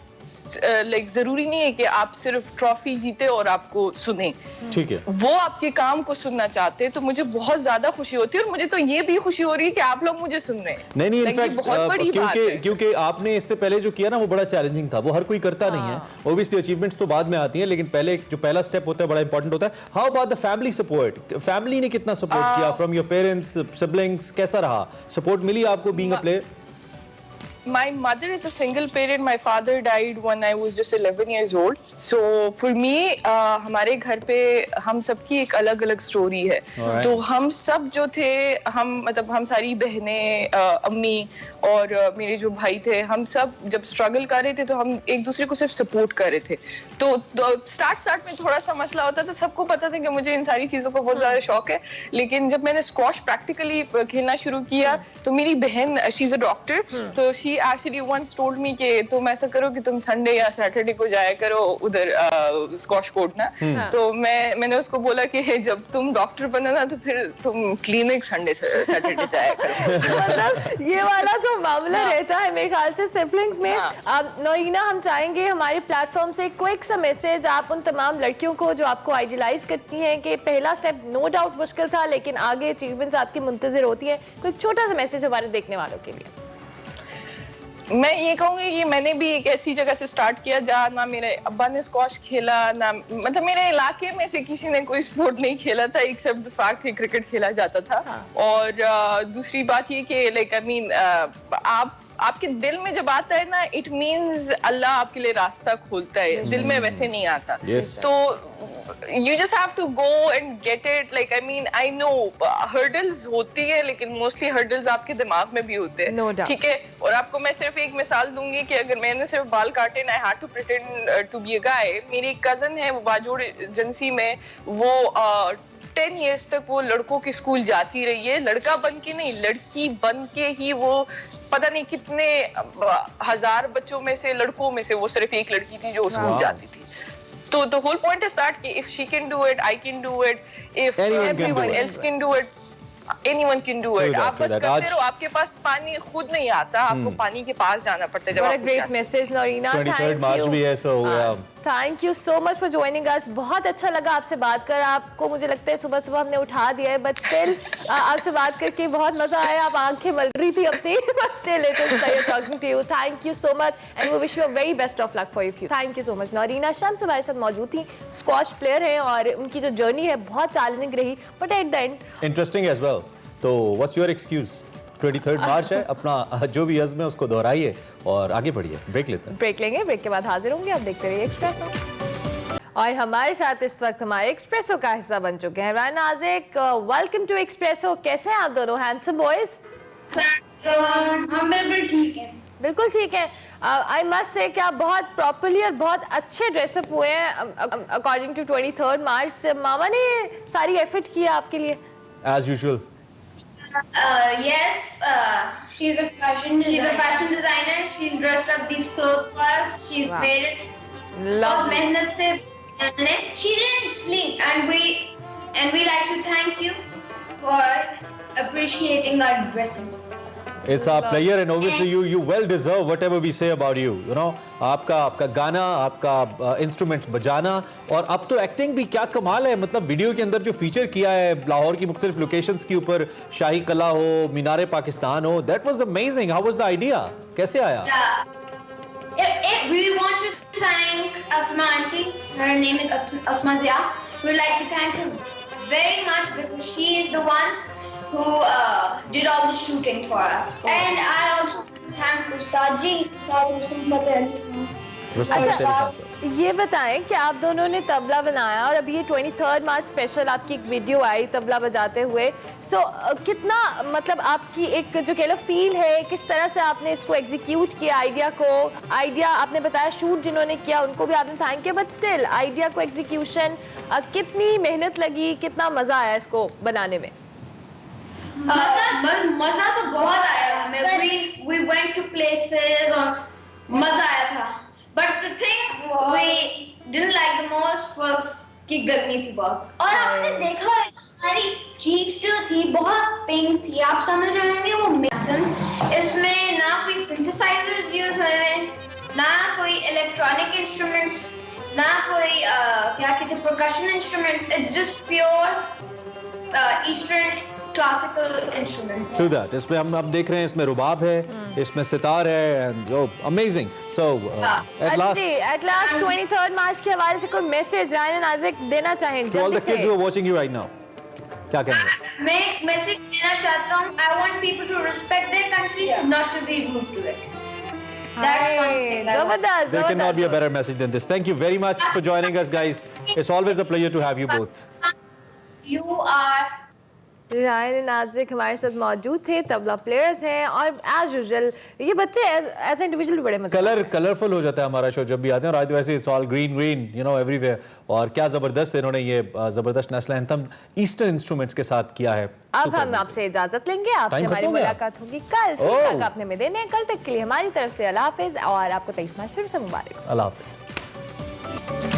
लाइक जरूरी नहीं है कि आप सिर्फ ट्रॉफी जीते और आपको सुने, ठीक है, वो आपके काम को सुनना चाहते हैं, तो मुझे बहुत ज्यादा खुशी होती है, और मुझे तो ये भी खुशी हो रही है कि आप लोग मुझे सुन रहे हैं। नहीं इनफैक्ट क्योंकि आपने इससे पहले जो किया ना, वो बड़ा चैलेंजिंग था, वो हर कोई करता नहीं है। ऑब्वियसली अचीवमेंट्स तो बाद में आती हैं, लेकिन पहले जो पहला स्टेप होता है बड़ा इंपॉर्टेंट होता है। How about the family support? Family ने कितना सपोर्ट किया फ्रॉम योर पेरेंट्स, सिबलिंग्स, कैसा रहा सपोर्ट मिली आपको being a player? My mother is a single parent. My father died when I was just 11 years old. So for me, हमारे घर पे हम सबकी एक अलग अलग स्टोरी है। तो हम सब जो थे, हम सारी बहनें, अम्मी और मेरे जो भाई थे, हम सब जब स्ट्रगल कर रहे थे तो हम एक दूसरे को सिर्फ सपोर्ट कर रहे थे। तो स्टार्ट में थोड़ा सा मसला होता था, सबको पता था कि मुझे इन सारी चीज़ों का बहुत ज़्यादा शौक है। लेकिन जब मैंने स्क्वॉश प्रैक्टिकली खेलना शुरू किया, तो मेरी बहन, शी इज़ अ डॉक्टर, तो she actually once told me कि तुम ऐसा करो कि तुम संडे या सैटरडे को जाया करो उधर स्क्वॉश कोर्ट ना। तो मैंने उसको बोला कि जब तुम डॉक्टर बनो ना, तो फिर तुम क्लिनिक संडे सैटरडे जाया करो। मतलब ये वाला तो मामला रहता है मेरे ख्याल से सिबलिंग्स में। नरीना, हम चाहेंगे हमारे प्लेटफॉर्म से क्विक सा मैसेज आप उन तमाम लड़कियों को जो आपको आइडियलाइज करती हैं कि पहला स्टेप नो डाउट मुश्किल था, लेकिन आगे अचीवमेंट्स आपकी मुंतज़िर होती हैं, कोई छोटा सा मैसेज हमारे देखने वालों के लिए। मैं ये कहूंगी कि मैंने भी एक ऐसी जगह से स्टार्ट किया जहाँ ना मेरे अब्बा ने स्क्वॉश खेला, ना मतलब मेरे इलाके में से किसी ने कोई स्पोर्ट नहीं खेला था एक्सेप्ट द फैक्ट कि क्रिकेट खेला जाता था। और दूसरी बात ये कि लाइक आई मीन आपके दिल में जब आता है ना, इट मीन्स अल्लाह आपके लिए रास्ता खोलता है, दिल में वैसे नहीं आता। तो you just have to go and get it. Like I mean, I know hurdles होती है, लेकिन mostly hurdles आपके दिमाग में भी होते हैं, ठीक है। और आपको मैं सिर्फ एक मिसाल दूंगी कि अगर मैंने सिर्फ बाल काटे ना, I had to pretend to be a guy। मेरी कजन है, वो बाजोड़ एजेंसी में, वो 10 years तक वो लड़कों के स्कूल जाती रही है, लड़का बन के नहीं, लड़की बन के ही। वो पता नहीं कितने हजार बच्चों में से, लड़कों में से वो सिर्फ एक लड़की थी जो स्कूल जाती थी। So the whole point is that if she can do it, I can do it. If everyone else can do it, anyone can do it. आप बस करते रहो, आपके पास पानी खुद नहीं आता, आपको पानी के पास जाना पड़ता है। What a great message, Norina. 23rd मार्च भी है, so thank you so much for joining us. बहुत अच्छा लगा आपसे बात कर। आपको मुझे लगता है सुबह सुबह हमने उठा दिया है, बट स्टिल आपसे बात करके बहुत मजा आया। आप आंखें मल रही थी अपनी, but still it was nice talking to you. Thank you so much and we wish you a very best of luck for your future. Thank you so much. Naureena Shams हमारे साथ मौजूद थी, स्क्वॉश प्लेयर हैं और उनकी जो जर्नी है बहुत चैलेंजिंग रही, but at the end interesting as well. तो what's your excuse? 23rd March है, अपना जो भी अज़्म है उसको दोहराइए और आगे बढ़िए। ब्रेक लेते हैं, ब्रेक लेंगे, ब्रेक के बाद हाजिर होंगे। आप देखते रहिए एक्सप्रेसो। और हमारे साथ इस वक्त हमारे एक्सप्रेसो का हिस्सा बन चुके हैं Rayan Nazik. Welcome to Expresso. कैसे हैं आप दोनों हैंडसम बॉयज? हम बिल्कुल ठीक हैं। बिल्कुल ठीक है। आई मस्ट से कि आप बहुत प्रॉपर्ली और बहुत अच्छे ड्रेसअप हुए हैं अकॉर्डिंग टू 23rd मार्च। मामा ने सारी एफर्ट किया आपके लिए as usual. Yes, she's a fashion designer. She's dressed up these clothes for us. She's made it. Lovely. मेहनत से she didn't sleep, and we like to thank you for appreciating our dressing. It's our player and obviously you well deserve whatever we say about you. You know, आपका गाना, आपका instruments बजाना और अब तो acting भी क्या कमाल है। मतलब वीडियो के अंदर जो फीचर किया है लाहौर की मुख्तलिफ लोकेशंस के ऊपर, शाही कला हो, मीनार पाकिस्तान हो, that was amazing. How was the idea? कैसे आया? We want to thank Asma auntie. Her name is Asma Zia. We would like to thank her very much because she is the one who did all the shooting for us. And I also thank Ustad ji, Ustad Rustam Patel. अच्छा, ये बताएं कि आप दोनों ने तबला बनाया और अभी ये 23rd मार्च स्पेशल आपकी एक वीडियो आई तबला बजाते हुए। कितना मतलब आपकी एक जो कह लो फील है, किस तरह से आपने इसको एग्जीक्यूट किया आइडिया को? आइडिया आपने बताया शूट जिन्होंने किया उनको भी आपने थैंक किया, बट स्टिल आइडिया को एग्जीक्यूशन कितनी मेहनत लगी, कितना मजा आया इसको बनाने में? मजा तो बहुत आया हमें। We went to places और मजा आया था। But the thing we didn't like the most was कि गर्मी थी बहुत। और आपने देखा हमारी cheeks जो थी बहुत पिंक थी, आप समझ रहे होंगे वो मैथन। इसमें ना कोई synthesizers यूज हुए हैं, ना कोई electronic instruments, ना कोई क्या कहते हैं percussion instruments। It's just pure Eastern classical instruments. True that. इसमें हम अब देख रहे हैं, इसमें रुबाब है, इसमें सितार है, and amazing. So at last 23rd मार्च के हवाले से कोई मैसेज रायन नाज़िक देना चाहें? To all the kids who are watching you right now, क्या कहेंगे? मैं एक मैसेज देना चाहता हूँ। I want people to respect their country, not to be rude to it. That's one thing. जबरदस्त। There cannot be a better message than this. Thank you very much for joining us, guys. It's always a pleasure to have you both. You are Rayan Nazik हमारे साथ मौजूद थे, tabla players हैं और as usual ये बच्चे as individual बड़े मजे कलरफुल हो जाता है हमारा शो जब भी आते हैं। और आज वैसे it's all green green you know everywhere. और क्या ज़बरदस्त इन्होंने ये ज़बरदस्त नेशनल एंथम ईस्टर्न इंस्ट्रूमेंट्स के साथ किया है। अब हम आपसे इजाजत लेंगे, आपसे हमारी मुलाकात होगी कल। अपने में देने कल तक के लिए हमारी तरफ से अल्लाह हाफिज़ और आपको 23 मार्च फिर से मुबारक। अल्लाह हाफिज़।